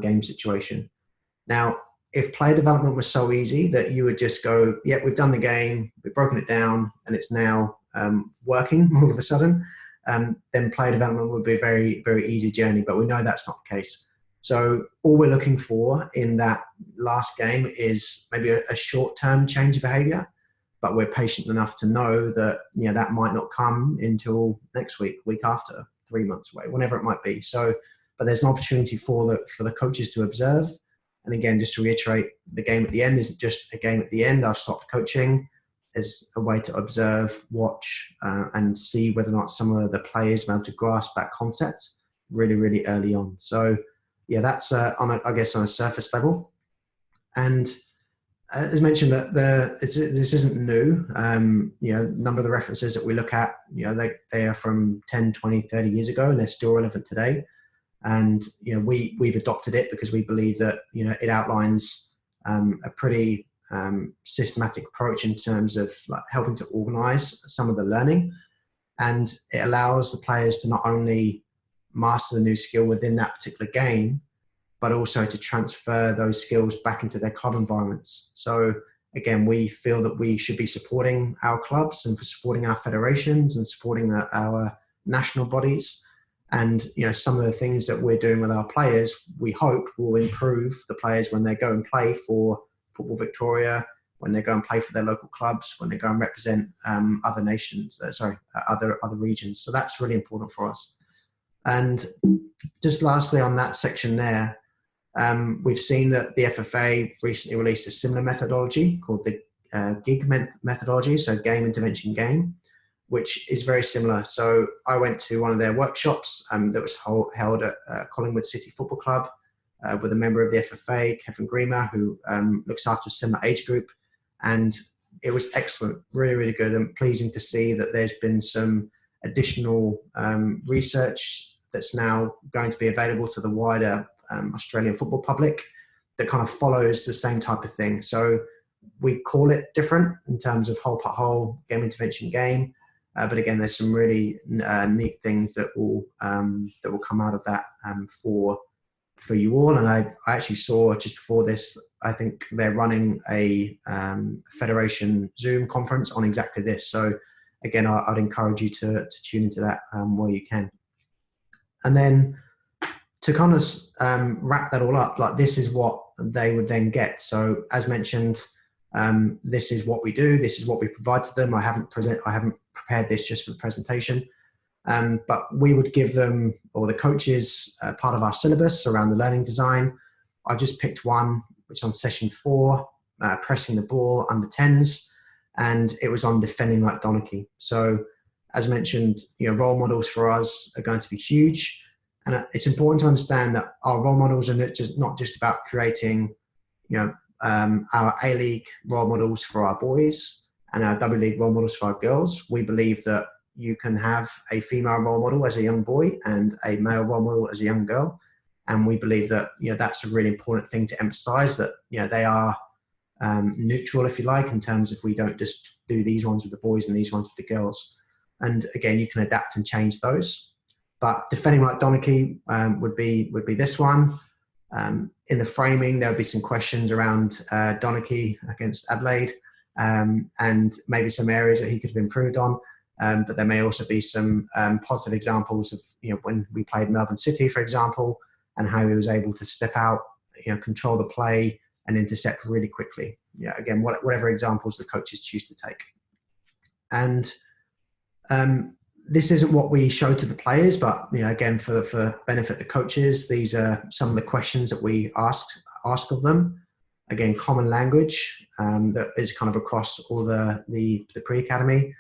game situation. Now, if player development was so easy that you would just go, yeah, we've done the game, we've broken it down, and it's now working all of a sudden, then player development would be a very, very easy journey. But we know that's not the case. So all we're looking for in that last game is maybe a short-term change of behaviour, but we're patient enough to know that that might not come until next week, week after, 3 months away, whenever it might be. So, but there's an opportunity for the coaches to observe. And again, just to reiterate, the game at the end isn't just a game at the end. I've stopped coaching. It's a way to observe, watch, and see whether or not some of the players are able to grasp that concept really, really early on. So yeah, that's on a surface level. And as mentioned, that this isn't new. A number of the references that we look at, they are from 10, 20, 30 years ago, and they're still relevant today. And we've adopted it because we believe that it outlines a pretty systematic approach in terms of like helping to organize some of the learning, and it allows the players to not only master the new skill within that particular game, but also to transfer those skills back into their club environments. So again, we feel that we should be supporting our clubs and for supporting our federations and supporting our national bodies. And some of the things that we're doing with our players, we hope will improve the players when they go and play for Football Victoria, when they go and play for their local clubs, when they go and represent other nations, other regions. So that's really important for us. And just lastly on that section there, we've seen that the FFA recently released a similar methodology called the GIG methodology, so Game Intervention Game, which is very similar. So I went to one of their workshops that was held at Collingwood City Football Club with a member of the FFA, Kevin Greener, who looks after a similar age group. And it was excellent, really, really good, and pleasing to see that there's been some additional research that's now going to be available to the wider Australian football public that kind of follows the same type of thing. So we call it different in terms of whole part whole, game intervention game, but again, there's some really neat things that will come out of that for you all. And I actually saw just before this, I think they're running a federation Zoom conference on exactly this. So again, I'd encourage you to tune into that where you can. And then to kind of wrap that all up, like this is what they would then get. So as mentioned, this is what we do. This is what we provide to them. I haven't prepared this just for the presentation, but we would give them, or the coaches, part of our syllabus around the learning design. I just picked one, which is on session 4, pressing the ball under 10s, and it was on defending like donkey. So as mentioned, role models for us are going to be huge. And it's important to understand that our role models are not just about creating, our A-League role models for our boys and our W-League role models for our girls. We believe that you can have a female role model as a young boy and a male role model as a young girl. And we believe that, that's a really important thing to emphasize, that, they are neutral, if you like, in terms of we don't just do these ones with the boys and these ones with the girls. And again, you can adapt and change those. But defending like donkey would be this one. In the framing, there'll be some questions around Donachie against Adelaide, and maybe some areas that he could have improved on. But there may also be some positive examples of when we played Melbourne City, for example, and how he was able to step out, control the play and intercept really quickly. Again, whatever examples the coaches choose to take. And this isn't what we show to the players, but again, for benefit the coaches, these are some of the questions that we ask of them. Again, common language that is kind of across all the pre-academy.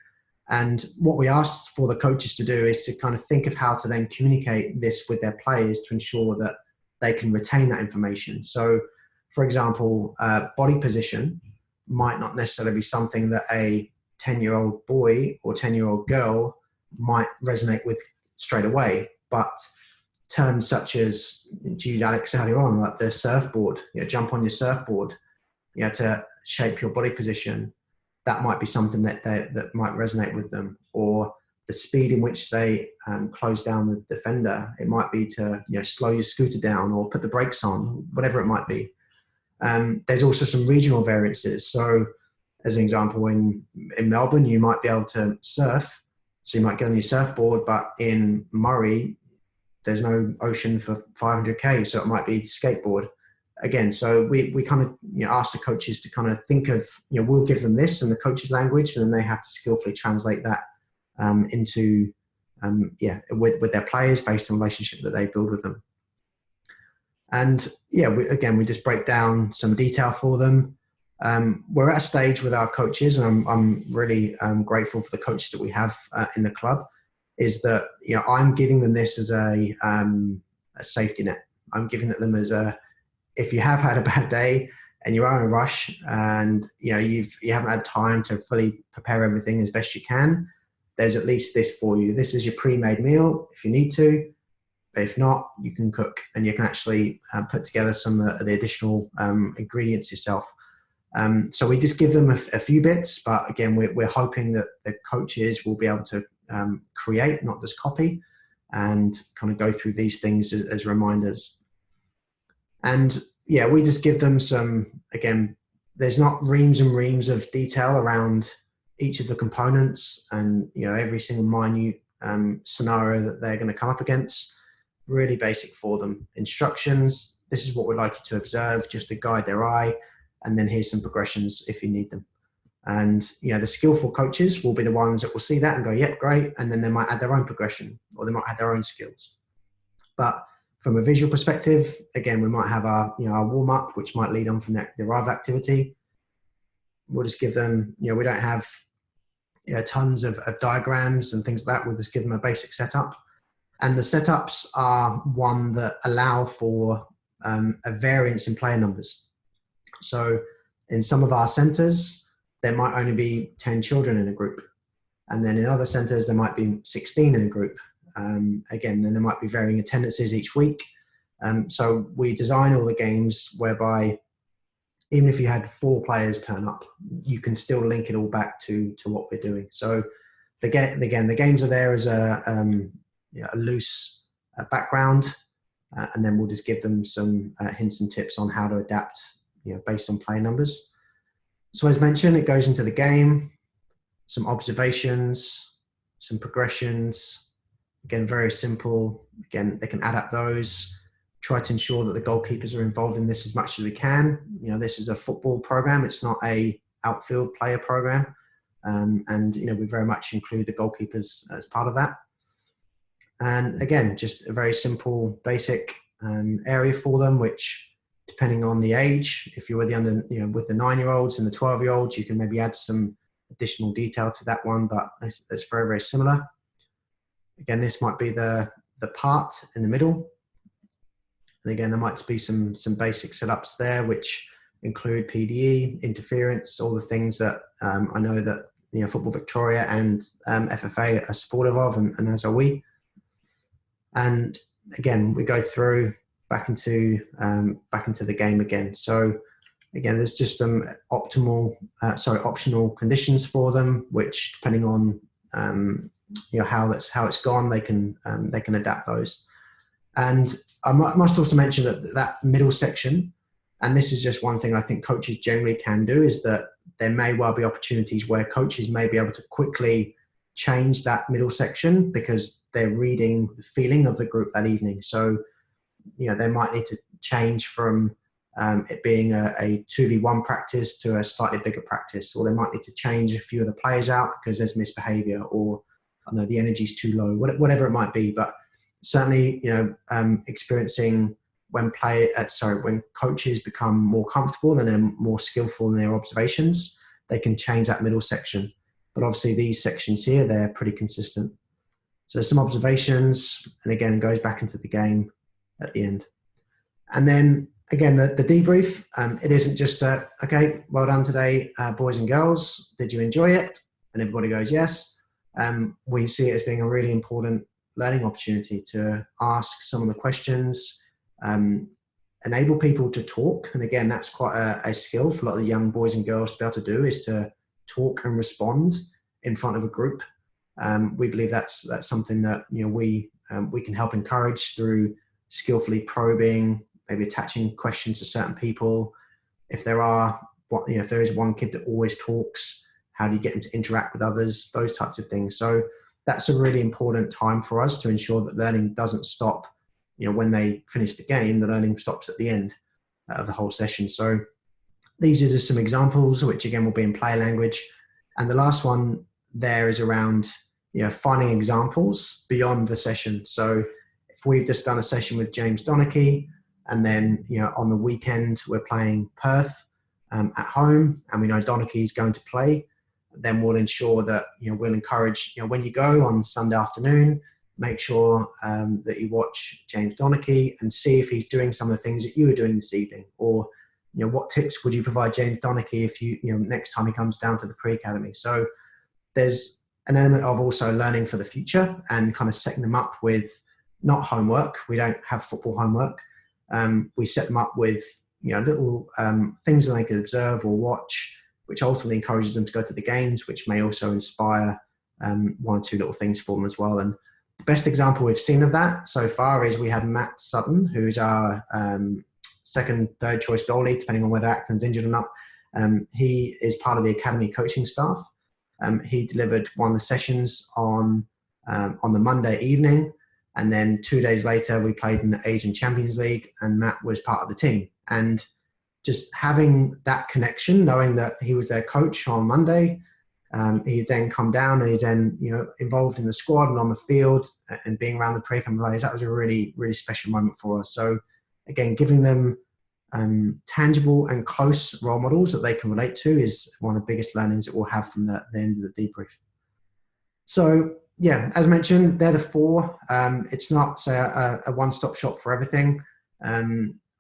And what we asked for the coaches to do is to kind of think of how to then communicate this with their players to ensure that they can retain that information. So, for example, body position might not necessarily be something that a 10-year-old boy or 10-year-old girl might resonate with straight away, but terms such as, to use Alex earlier on, like the surfboard, jump on your surfboard, to shape your body position, that might be something that might resonate with them. Or the speed in which they close down the defender, it might be to slow your scooter down or put the brakes on, whatever it might be. There's also some regional variances. So as an example, in Melbourne, you might be able to surf. So you might get on your surfboard, but in Murray, there's no ocean for 500k. So it might be skateboard. Again, so we kind of ask the coaches to kind of think of, we'll give them this in the coach's language, and then they have to skillfully translate that into, with their players based on the relationship that they build with them. And we just break down some detail for them. We're at a stage with our coaches, and I'm really grateful for the coaches that we have in the club, is that, I'm giving them this as a safety net. I'm giving it them as if you have had a bad day and you are in a rush and you haven't had time to fully prepare everything as best you can, there's at least this for you. This is your pre-made meal if you need to. If not, you can cook, and you can actually put together some of the additional ingredients yourself. So we just give them a few bits, but again, we're hoping that the coaches will be able to create, not just copy, and kind of go through these things as reminders. And we just give them some, again, there's not reams and reams of detail around each of the components and, every single minute scenario that they're going to come up against. Really basic for them. Instructions, this is what we'd like you to observe, just to guide their eye. And then here's some progressions if you need them. And, the skillful coaches will be the ones that will see that and go, yep, great. And then they might add their own progression, or they might add their own skills. But from a visual perspective, again, we might have our warm-up, which might lead on from the arrival activity. We'll just give them, we don't have tons of diagrams and things like that. We'll just give them a basic setup. And the setups are one that allow for a variance in player numbers. So in some of our centres, there might only be 10 children in a group. And then in other centres, there might be 16 in a group. Again, then there might be varying attendances each week. So we design all the games whereby even if you had 4 players turn up, you can still link it all back to what we're doing. So the games are there as a loose background, and then we'll just give them some hints and tips on how to adapt, based on player numbers. So as mentioned, it goes into the game, some observations, some progressions. Again, very simple. Again, they can add up those. Try to ensure that the goalkeepers are involved in this as much as we can. This is a football program. It's not a outfield player program. And we very much include the goalkeepers as part of that. And again, just a very simple, basic area for them, which depending on the age. If you're with the with the 9-year-olds and the 12-year-olds, you can maybe add some additional detail to that one, but it's very, very similar. Again, this might be the part in the middle. And again, there might be some basic setups there, which include PDE, interference, all the things that I know that Football Victoria and FFA are supportive of, and as are we. And again, we go through back into the game again. So again, there's just some optional conditions for them, which depending on how it's gone, they can adapt those. And I must also mention that middle section, and this is just one thing I think coaches generally can do, is that there may well be opportunities where coaches may be able to quickly change that middle section because they're reading the feeling of the group that evening. So, they might need to change from it being a 2v1 practice to a slightly bigger practice, or they might need to change a few of the players out because there's misbehavior, or the energy's too low, whatever it might be. But certainly, experiencing when coaches become more comfortable and they're more skillful in their observations, they can change that middle section. But obviously these sections here, they're pretty consistent. So some observations, and again, it goes back into the game at the end. And then again, the debrief, it isn't just okay, well done today, boys and girls, did you enjoy it? And everybody goes, yes. We see it as being a really important learning opportunity to ask some of the questions, enable people to talk. And again, that's quite a skill for a lot of the young boys and girls to be able to do, is to talk and respond in front of a group. We believe that's something that we can help encourage through skillfully probing, maybe attaching questions to certain people. If there is one kid that always talks, how do you get them to interact with others? Those types of things. So that's a really important time for us to ensure that learning doesn't stop. When they finish the game, the learning stops at the end of the whole session. So these are just some examples, which again will be in play language. And the last one there is around finding examples beyond the session. So if we've just done a session with James Donachie, and then on the weekend we're playing Perth at home, and we know Donachie's going to play, then we'll ensure that we'll encourage when you go on Sunday afternoon, make sure that you watch James Donachie and see if he's doing some of the things that you were doing this evening, or what tips would you provide James Donachie if next time he comes down to the pre-academy. So there's an element of also learning for the future and kind of setting them up with not homework. We don't have football homework. We set them up with little things that they can observe or watch, which ultimately encourages them to go to the games, which may also inspire one or two little things for them as well. And the best example we've seen of that so far is we had Matt Sutton, who's our second, third choice goalie, depending on whether Acton's injured or not. He is part of the academy coaching staff. He delivered one of the sessions on the Monday evening, and then 2 days later we played in the Asian Champions League, and Matt was part of the team. And just having that connection, knowing that he was their coach on Monday, he then come down and he's then involved in the squad and on the field and being around the pre-academy players. That was a really, really special moment for us. So again, giving them tangible and close role models that they can relate to is one of the biggest learnings that we'll have from the end of the debrief. So yeah, as mentioned, they're the four. It's not, say, a one-stop shop for everything.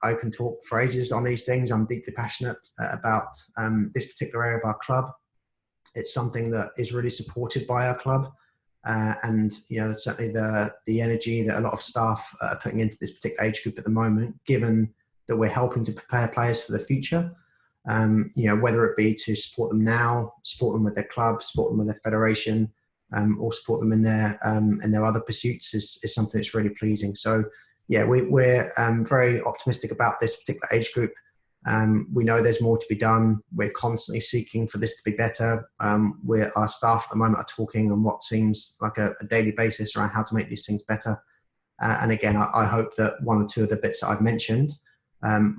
I can talk for ages on these things. I'm deeply passionate about this particular area of our club. It's something that is really supported by our club. And certainly the energy that a lot of staff are putting into this particular age group at the moment, given that we're helping to prepare players for the future, whether it be to support them now, support them with their club, support them with their federation, or support them in their other pursuits is something that's really pleasing. So yeah, we're very optimistic about this particular age group. We know there's more to be done. We're constantly seeking for this to be better. Our staff at the moment are talking on what seems like a daily basis around how to make these things better. And again, I hope that one or two of the bits that I've mentioned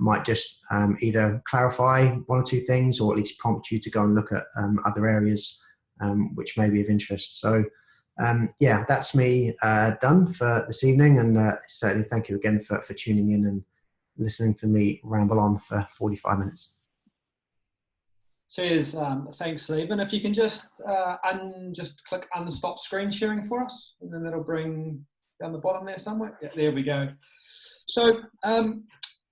might just either clarify one or two things, or at least prompt you to go and look at other areas which may be of interest. So yeah, that's me done for this evening, and certainly thank you again for tuning in listening to me ramble on for 45 minutes. Cheers. Thanks, Steven. If you can just click unstop screen sharing for us, and then that'll bring down the bottom there somewhere. Yeah, there we go. So,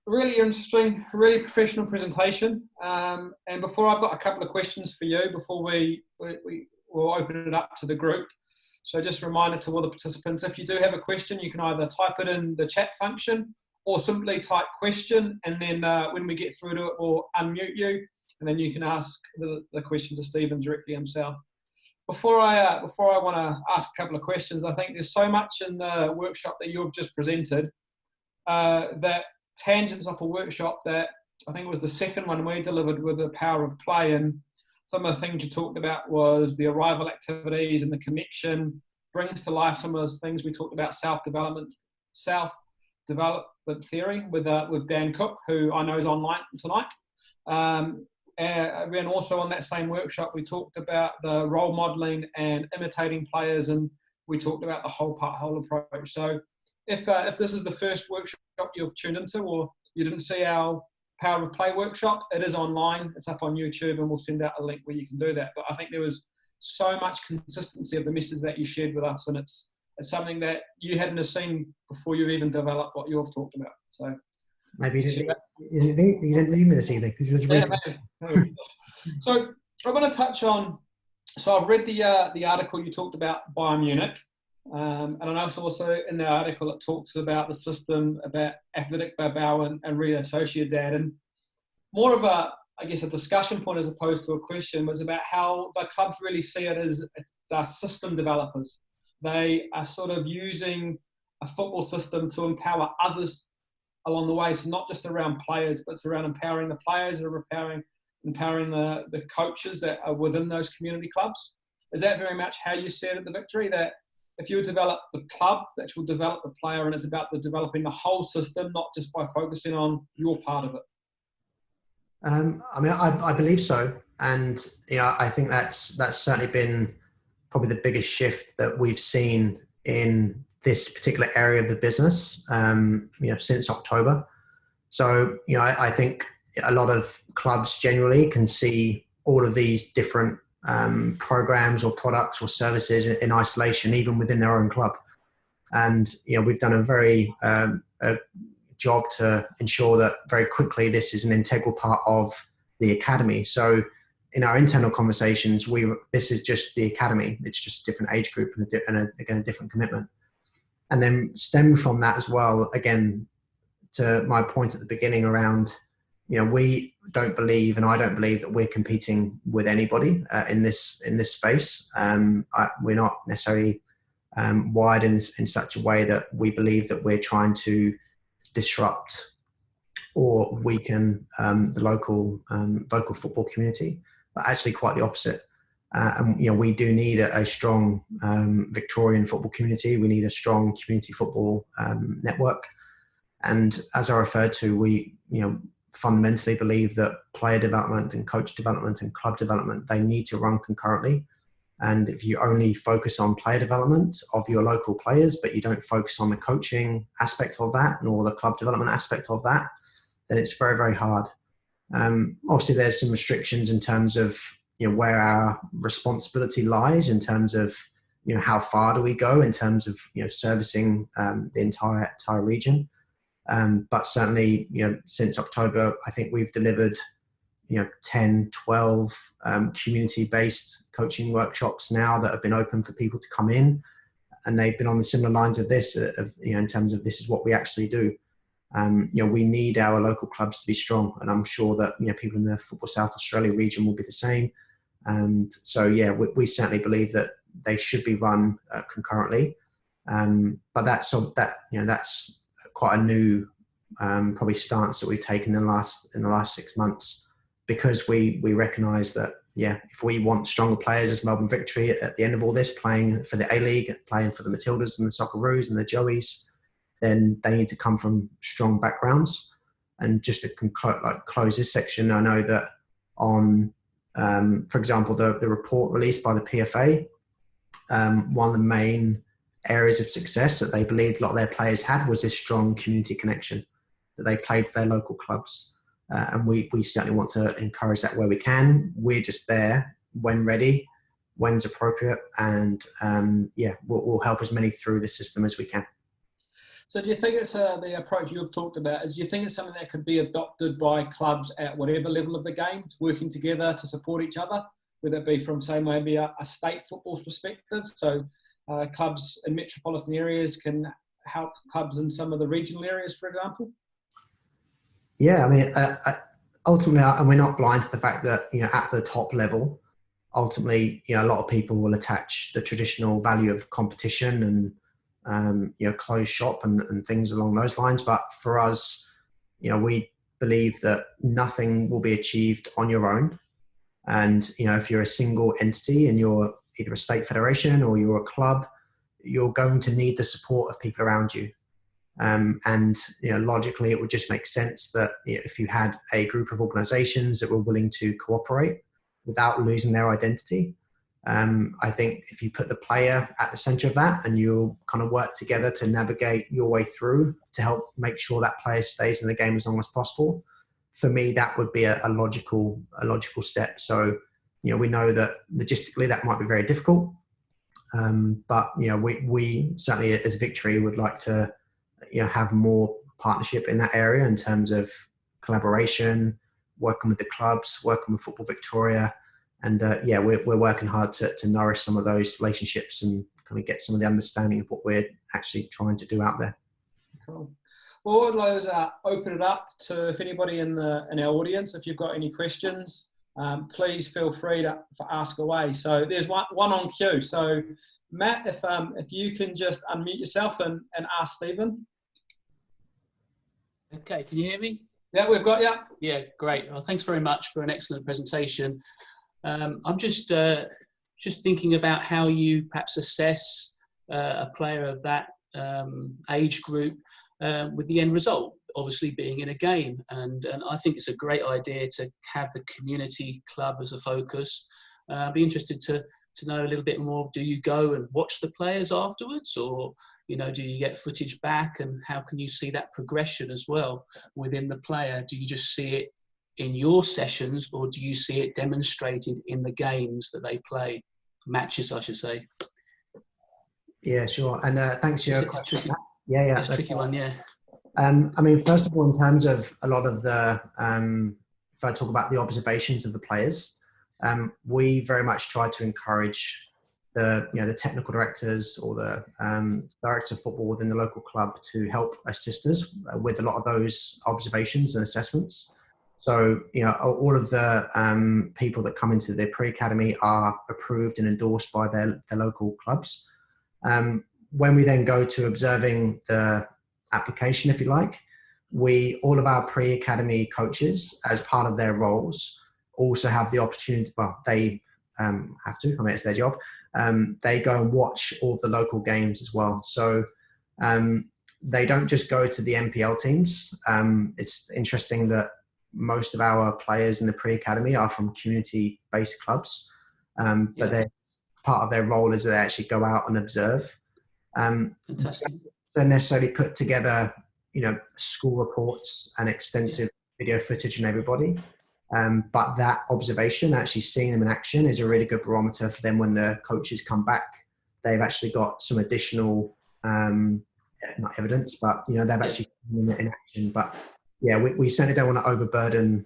really interesting, really professional presentation. And before, I've got a couple of questions for you before we'll open it up to the group. So just a reminder to all the participants, if you do have a question, you can either type it in the chat function or simply type question, and then when we get through to it, we'll unmute you, and then you can ask the question to Steven directly himself. Before I want to ask a couple of questions, I think there's so much in the workshop that you've just presented that tangents off a workshop that I think it was the second one we delivered with the power of play, and some of the things you talked about was the arrival activities and the connection brings to life some of those things we talked about, self-development theory with Dan Cook, who I know is online tonight. And also on that same workshop, we talked about the role modelling and imitating players, and we talked about the whole approach. So if this is the first workshop you've tuned into, or you didn't see our Power of Play workshop, it is online. It's up on YouTube, and we'll send out a link where you can do that. But I think there was so much consistency of the message that you shared with us, and it's something that you hadn't seen before you even developed what you've talked about. So maybe you didn't need me this evening because you was reading. So I want to touch on. So I've read the article you talked about Bayern Munich, and I know also in the article it talks about the system, about Athletic Bilbao and reassociated that, and more of a discussion point as opposed to a question was about how the clubs really see it as they're system developers. They are sort of using a football system to empower others along the way. So not just around players, but it's around empowering the players and empowering the coaches that are within those community clubs. Is that very much how you see it at the Victory? That if you develop the club, that will develop the player, and it's about developing the whole system, not just by focusing on your part of it? I believe so. And I think that's certainly been probably the biggest shift that we've seen in this particular area of the business, since October. So, I think a lot of clubs generally can see all of these different programs or products or services in isolation, even within their own club. And, we've done a very job to ensure that very quickly this is an integral part of the academy. So in our internal conversations, this is just the academy. It's just a different age group and again, a different commitment. And then stem from that as well, again, to my point at the beginning around, we don't believe, and I don't believe that we're competing with anybody in this space. We're not necessarily wired in such a way that we believe that we're trying to disrupt or weaken the local football community, but actually quite the opposite. And we do need a strong Victorian football community. We need a strong community football network. And as I referred to, we fundamentally believe that player development and coach development and club development, they need to run concurrently. And if you only focus on player development of your local players, but you don't focus on the coaching aspect of that, nor the club development aspect of that, then it's very, very hard. Obviously, there's some restrictions in terms of where our responsibility lies, in terms of how far do we go in terms of servicing the entire region. But certainly, since October, I think we've delivered 10, 12 community-based coaching workshops now that have been open for people to come in, and they've been on the similar lines of this, in terms of this is what we actually do. We need our local clubs to be strong, and I'm sure that people in the Football South Australia region will be the same. And so, we certainly believe that they should be run concurrently. But that's quite a new probably stance that we've taken in the last 6 months, because we recognise that if we want stronger players as Melbourne Victory at the end of all this, playing for the A-League, playing for the Matildas and the Socceroos and the Joeys, then they need to come from strong backgrounds. And just to close this section, I know that on, for example, the report released by the PFA, one of the main areas of success that they believed a lot of their players had was this strong community connection. that they played for their local clubs. And we certainly want to encourage that where we can. We're just there when ready, when's appropriate, and we'll help as many through the system as we can. So do you think it's the approach you've talked about, do you think it's something that could be adopted by clubs at whatever level of the game, working together to support each other, whether it be from, say, maybe a state football perspective? So clubs in metropolitan areas can help clubs in some of the regional areas, for example? Yeah, I mean, ultimately, and we're not blind to the fact that, at the top level, ultimately, a lot of people will attach the traditional value of competition and, closed shop and things along those lines. But for us, we believe that nothing will be achieved on your own. And, if you're a single entity and you're either a state federation or you're a club, you're going to need the support of people around you. Logically, it would just make sense that if you had a group of organizations that were willing to cooperate without losing their identity, I think if you put the player at the center of that and you kind of work together to navigate your way through to help make sure that player stays in the game as long as possible, for me, that would be a logical step. So, we know that logistically that might be very difficult. But we certainly as Victory would like to have more partnership in that area in terms of collaboration, working with the clubs, working with Football Victoria, and we're working hard to nourish some of those relationships and kind of get some of the understanding of what we're actually trying to do out there. Cool. Well, Lowe's open it up to if anybody in our audience, if you've got any questions, please feel free to ask away. So there's one on queue. So Matt, if you can just unmute yourself and ask Steven. Okay, can you hear me? Yeah, we've got you. Yeah, great. Well, thanks very much for an excellent presentation. I'm just thinking about how you perhaps assess a player of that age group with the end result, obviously being in a game. And I think it's a great idea to have the community club as a focus. I'd be interested to know a little bit more. Do you go and watch the players afterwards, or do you get footage back, and how can you see that progression as well within the player? Do you just see it in your sessions, or do you see it demonstrated in the games that they play, matches, I should say? Yeah, sure. And thanks for your question. Tricky. Yeah, it's a tricky one. Yeah. I mean, first of all, in terms of a lot of the, if I talk about the observations of the players, we very much try to encourage the technical directors or the directors of football within the local club to help assist us with a lot of those observations and assessments. So, all of the people that come into the pre-academy are approved and endorsed by their local clubs. When we then go to observing the application, if you like, all of our pre-academy coaches, as part of their roles, also have the opportunity, well, they have to, I mean, it's their job. They go and watch all the local games as well. So they don't just go to the NPL teams. It's interesting that most of our players in the pre-academy are from community-based clubs, but they're part of their role is they actually go out and observe. Fantastic. So necessarily put together, school reports and extensive video footage on everybody. But that observation, actually seeing them in action, is a really good barometer for them when the coaches come back. They've actually got some additional, not evidence, but they've actually seen them in action. But we certainly don't want to overburden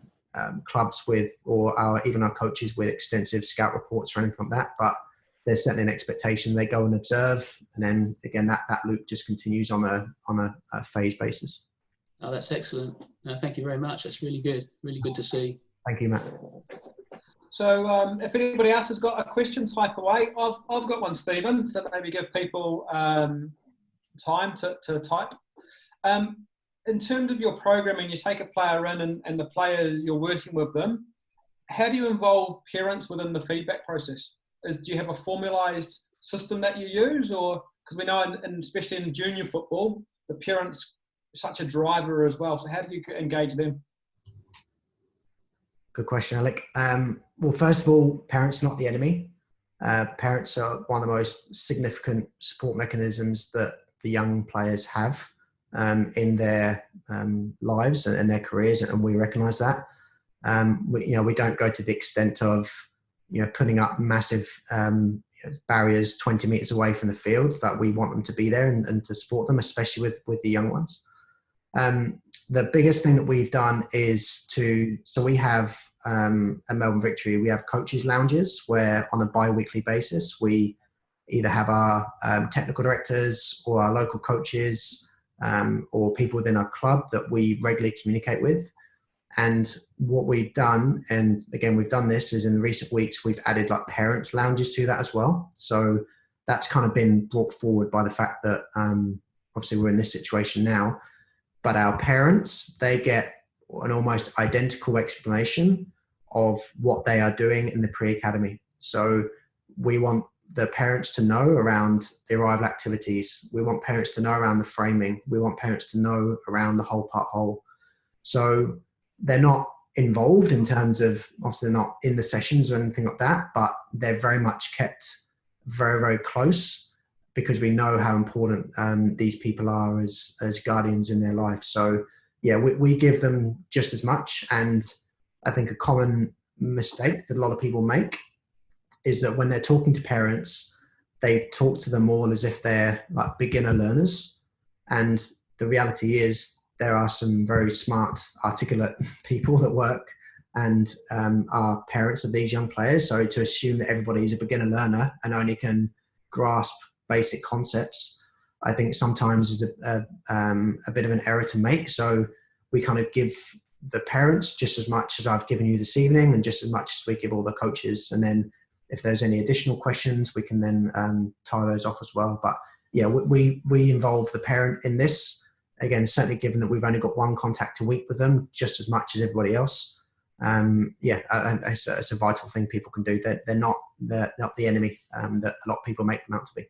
clubs with, or even our coaches with extensive scout reports or anything like that. But there's certainly an expectation they go and observe, and then again that loop just continues on a phase basis. Oh, that's excellent. No, thank you very much. That's really good to see. Thank you, Matt. So if anybody else has got a question, type away. I've got one, Steven, so maybe give people time to type. In terms of your programming, you take a player in and the player, you're working with them. How do you involve parents within the feedback process? Do you have a formalised system that you use, or because we know, especially in junior football, the parents are such a driver as well. So how do you engage them? Good question, Alec. Well, first of all, parents are not the enemy. Parents are one of the most significant support mechanisms that the young players have. in their lives and their careers, and we recognise that. We don't go to the extent of putting up massive barriers 20 metres away from the field. That we want them to be there and to support them, especially with the young ones. The biggest thing that we've done is so we have at Melbourne Victory, we have coaches lounges where on a bi-weekly basis we either have our technical directors or our local coaches or people within our club that we regularly communicate with. And what we've done, and again we've done this, is in recent weeks we've added like parents lounges to that as well. So that's kind of been brought forward by the fact that obviously we're in this situation now, but our parents, they get an almost identical explanation of what they are doing in the pre-academy. So we want the parents to know around the arrival activities. We want parents to know around the framing. We want parents to know around the whole part whole. So they're not involved in terms of, obviously they're not in the sessions or anything like that, but they're very much kept very, very close because we know how important these people are as guardians in their life. So yeah, we give them just as much. And I think a common mistake that a lot of people make is that when they're talking to parents, they talk to them all as if they're like beginner learners. And the reality is there are some very smart, articulate people that work and are parents of these young players. So to assume that everybody is a beginner learner and only can grasp basic concepts, I think sometimes is a bit of an error to make. So we kind of give the parents just as much as I've given you this evening and just as much as we give all the coaches. And then if there's any additional questions, we can then tie those off as well. But yeah, we involve the parent in this. Again, certainly given that we've only got one contact a week with them, just as much as everybody else. It's a vital thing people can do. They're not the enemy that a lot of people make them out to be.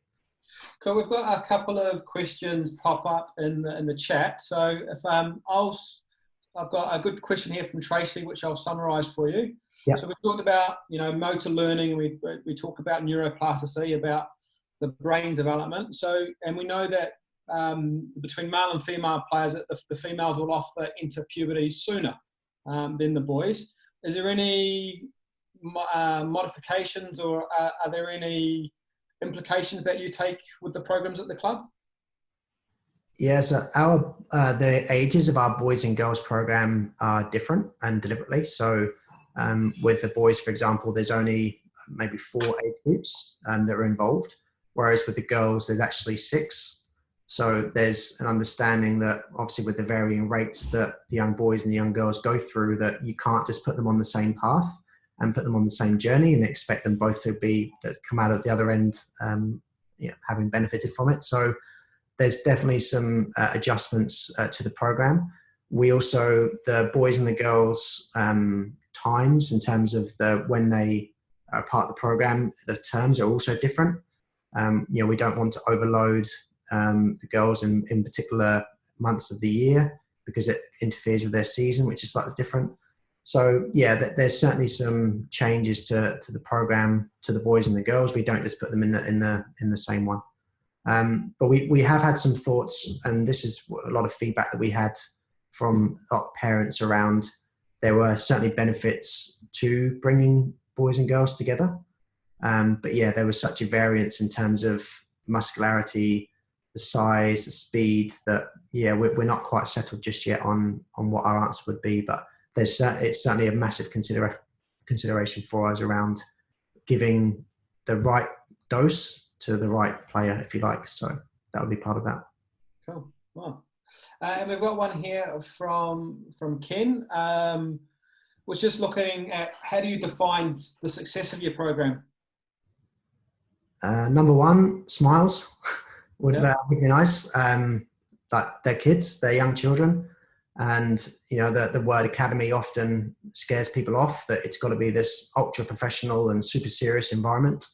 Cool. We've got a couple of questions pop up in the chat. So if I've got a good question here from Tracy, which I'll summarise for you. Yep. So we've talked about motor learning. We talk about neuroplasticity, about the brain development. So and we know that between male and female players, the females will often enter puberty sooner than the boys. Is there any modifications or are there any implications that you take with the programs at the club? Yeah, so the ages of our boys and girls program are different and deliberately. So with the boys, for example, there's only maybe 4 age groups that are involved, whereas with the girls, there's actually 6. So there's an understanding that obviously with the varying rates that the young boys and the young girls go through, that you can't just put them on the same path and put them on the same journey and expect them both to come out at the other end, having benefited from it. So there's definitely some adjustments to the program. We also, the boys and the girls times in terms of when they are part of the program, the terms are also different. We don't want to overload the girls in particular months of the year because it interferes with their season, which is slightly different. So yeah, there's certainly some changes to the program to the boys and the girls. We don't just put them in the same one. But we have had some thoughts, and this is a lot of feedback that we had from a lot of parents around. There were certainly benefits to bringing boys and girls together. But yeah, there was such a variance in terms of muscularity, the size, the speed, that yeah, we're not quite settled just yet on what our answer would be. But it's certainly a massive consideration for us around giving the right dose to the right player, if you like. So that would be part of that. Cool. Wow. And we've got one here from Ken. Was just looking at how do you define the success of your program? Number one, smiles would be nice. Like they're kids, they're young children, and the word academy often scares people off, that it's got to be this ultra professional and super serious environment.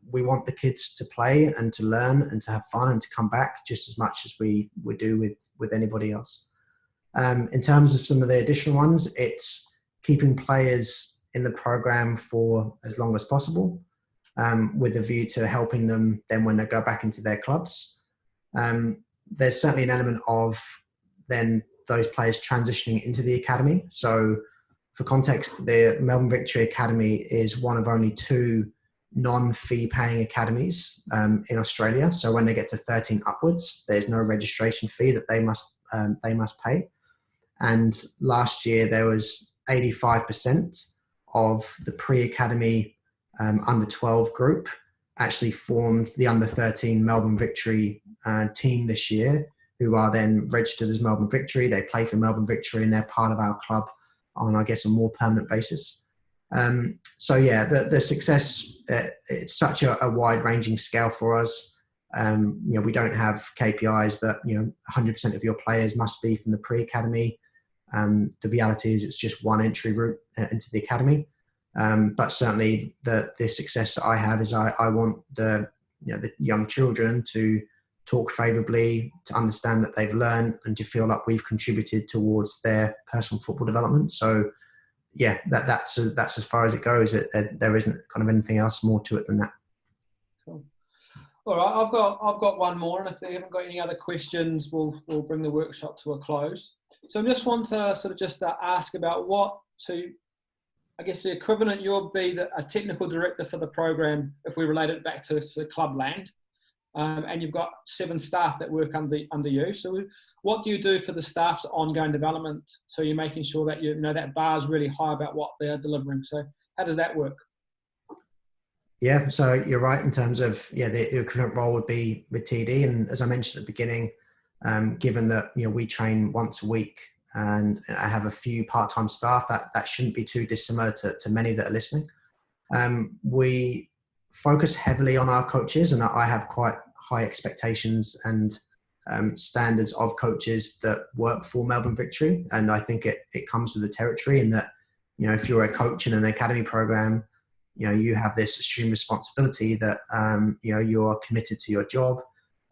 We want the kids to play and to learn and to have fun and to come back just as much as we do with anybody else. In terms of some of the additional ones, it's keeping players in the program for as long as possible, with a view to helping them then when they go back into their clubs. there's certainly an element of then those players transitioning into the academy. So for context, the Melbourne Victory Academy is one of only 2 non-fee paying academies in Australia. So when they get to 13 upwards, there's no registration fee that they must pay. And last year there was 85% of the pre-academy under 12 group actually formed the under 13 Melbourne Victory team this year, who are then registered as Melbourne Victory. They play for Melbourne Victory and they're part of our club on, I guess, a more permanent basis. So yeah, the success, it's such a wide ranging scale for us. We don't have KPIs that, 100% of your players must be from the pre-academy. The reality is it's just one entry route into the academy. But certainly the success that I have is I want the young children to talk favourably, to understand that they've learned and to feel like we've contributed towards their personal football development. So yeah, that's as far as it goes. There isn't kind of anything else more to it than that. Cool. All right, I've got one more, and if they haven't got any other questions, we'll bring the workshop to a close. So I just want to sort of just ask about I guess the equivalent, you'll be a technical director for the program if we relate it back to clubland, and you've got 7 staff that work under you. So what do you do for the staff's ongoing development? So you're making sure that that bar is really high about what they're delivering. So how does that work? Yeah, so you're right in terms of the equivalent role would be with TD, and as I mentioned at the beginning, given that we train once a week and I have a few part-time staff, that shouldn't be too dissimilar to many that are listening. We focus heavily on our coaches, and I have quite high expectations and standards of coaches that work for Melbourne Victory, and I think it comes with the territory in that if you're a coach in an academy program, you have this assumed responsibility that you're committed to your job,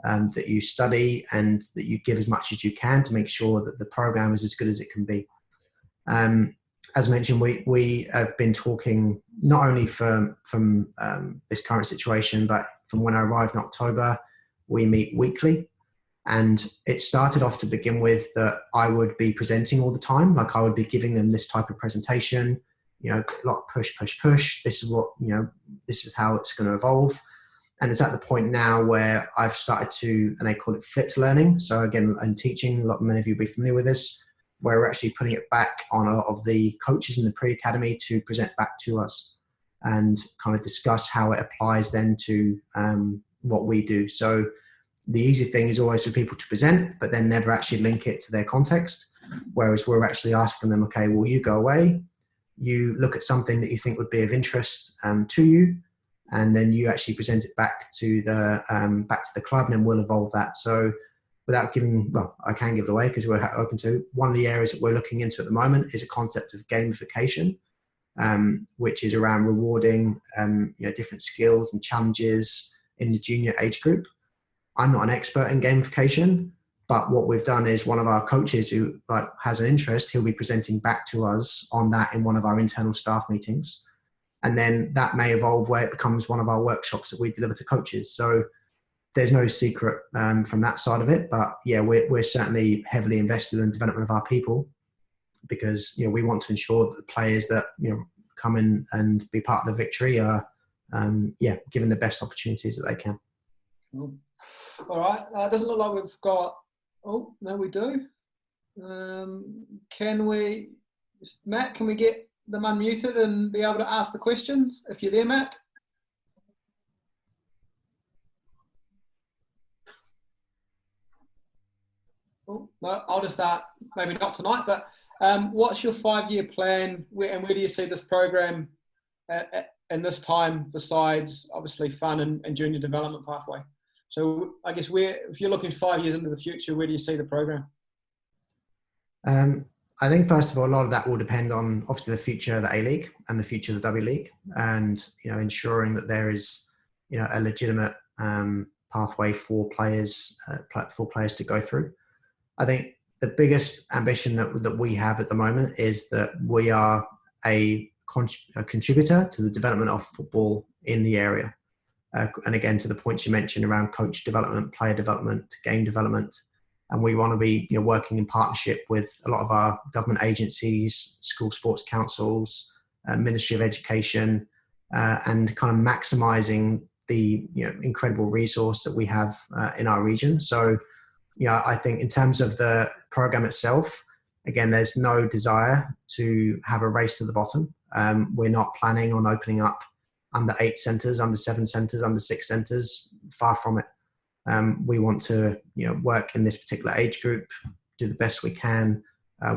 that you study and that you give as much as you can to make sure that the program is as good as it can be. As mentioned, we have been talking not only from this current situation, but from when I arrived in October. We meet weekly, and it started off to begin with that I would be presenting all the time. Like I would be giving them this type of presentation, a lot of push. This is what, this is how it's going to evolve. And it's at the point now where I've started to, and they call it flipped learning. So again, in teaching, many of you will be familiar with this, where we're actually putting it back on a lot of the coaches in the pre-academy to present back to us and kind of discuss how it applies then to what we do. So the easy thing is always for people to present, but then never actually link it to their context. Whereas we're actually asking them, okay, well, you go away, you look at something that you think would be of interest to you, and then you actually present it back to the club, and then we'll evolve that. So without giving, well, I can give it away because we're open to, one of the areas that we're looking into at the moment is a concept of gamification, which is around rewarding different skills and challenges in the junior age group. I'm not an expert in gamification, but what we've done is one of our coaches who has an interest, he'll be presenting back to us on that in one of our internal staff meetings. And then that may evolve where it becomes one of our workshops that we deliver to coaches. So there's no secret from that side of it. But yeah, we're certainly heavily invested in the development of our people, because we want to ensure that the players that come in and be part of the Victory are given the best opportunities that they can. Cool. All right. Doesn't look like we've got. Oh no, we do. Can we, Matt? Can we get them unmuted and be able to ask the questions if you're there, Matt? Oh, no, I'll just start. Maybe not tonight, but what's your 5-year plan? Where do you see this program in this time, besides obviously fun and junior development pathway? So I guess if you're looking 5 years into the future, where do you see the program? I think first of all, a lot of that will depend on obviously the future of the A-League and the future of the W League, and ensuring that there is a legitimate pathway for players to go through. I think the biggest ambition that we have at the moment is that we are a contributor to the development of football in the area. And again, to the points you mentioned around coach development, player development, game development. And we want to be working in partnership with a lot of our government agencies, school sports councils, Ministry of Education, and kind of maximising the incredible resource that we have in our region. So, I think in terms of the program itself, again, there's no desire to have a race to the bottom. We're not planning on opening up under 8 centres, under 7 centres, under 6 centres, far from it. We want to work in this particular age group, do the best we can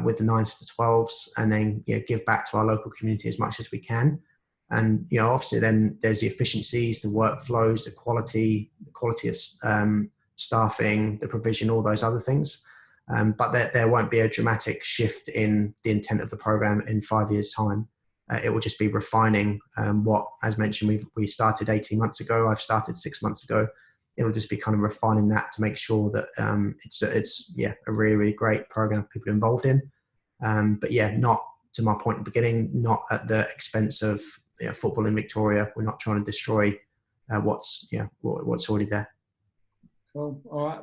with the 9s to 12s, and then give back to our local community as much as we can. And obviously then there's the efficiencies, the workflows, the quality of staffing, the provision, all those other things. But there won't be a dramatic shift in the intent of the program in 5 years' time. It will just be refining what, as mentioned, we started 18 months ago. I've started 6 months ago. It'll just be kind of refining that to make sure that it's a really, really great program for people involved in. But not, to my point at the beginning, not at the expense of football in Victoria. We're not trying to destroy what's already there. Cool. All right.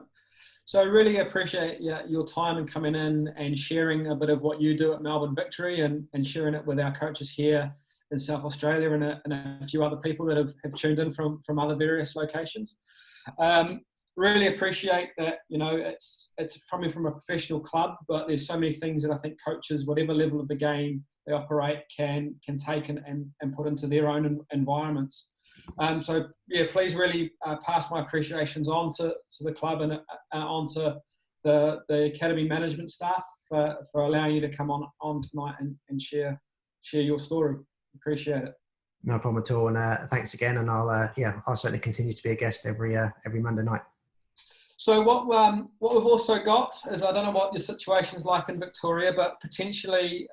So I really appreciate your time and coming in and sharing a bit of what you do at Melbourne Victory and sharing it with our coaches here in South Australia and a few other people that have tuned in from other various locations. Really appreciate that, it's coming from a professional club, but there's so many things that I think coaches, whatever level of the game they operate, can take and put into their own environments. So please really pass my appreciations on to the club and on to the academy management staff for allowing you to come on tonight and share your story. Appreciate it. No problem at all, and thanks again. And I'll certainly continue to be a guest every Monday night. So what we've also got is, I don't know what your situation's like in Victoria, but potentially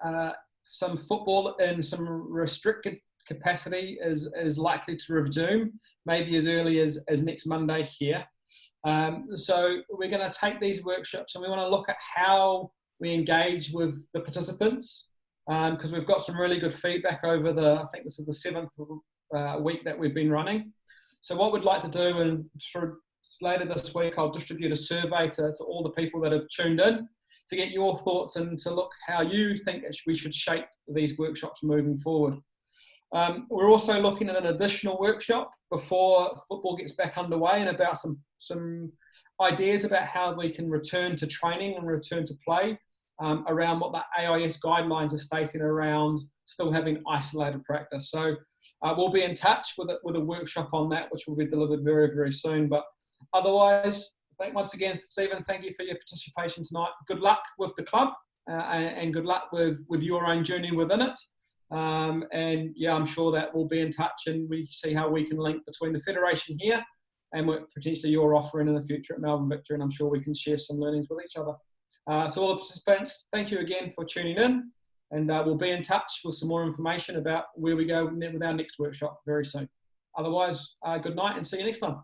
some football in some restricted capacity is likely to resume, maybe as early as next Monday here. So we're going to take these workshops and we want to look at how we engage with the participants, because we've got some really good feedback over I think this is the 7th week that we've been running. So what we'd like to do, and for later this week, I'll distribute a survey to all the people that have tuned in to get your thoughts and to look how you think we should shape these workshops moving forward. We're also looking at an additional workshop before football gets back underway, and about some ideas about how we can return to training and return to play, around what the AIS guidelines are stating around still having isolated practice. So we'll be in touch with a workshop on that, which will be delivered very, very soon. But otherwise, once again, Steven, thank you for your participation tonight. Good luck with the club and good luck with your own journey within it. And I'm sure that we'll be in touch and we see how we can link between the Federation here and what potentially you're offering in the future at Melbourne Victory, and I'm sure we can share some learnings with each other. So all the participants, thank you again for tuning in, and we'll be in touch with some more information about where we go with our next workshop very soon. Otherwise, good night and see you next time.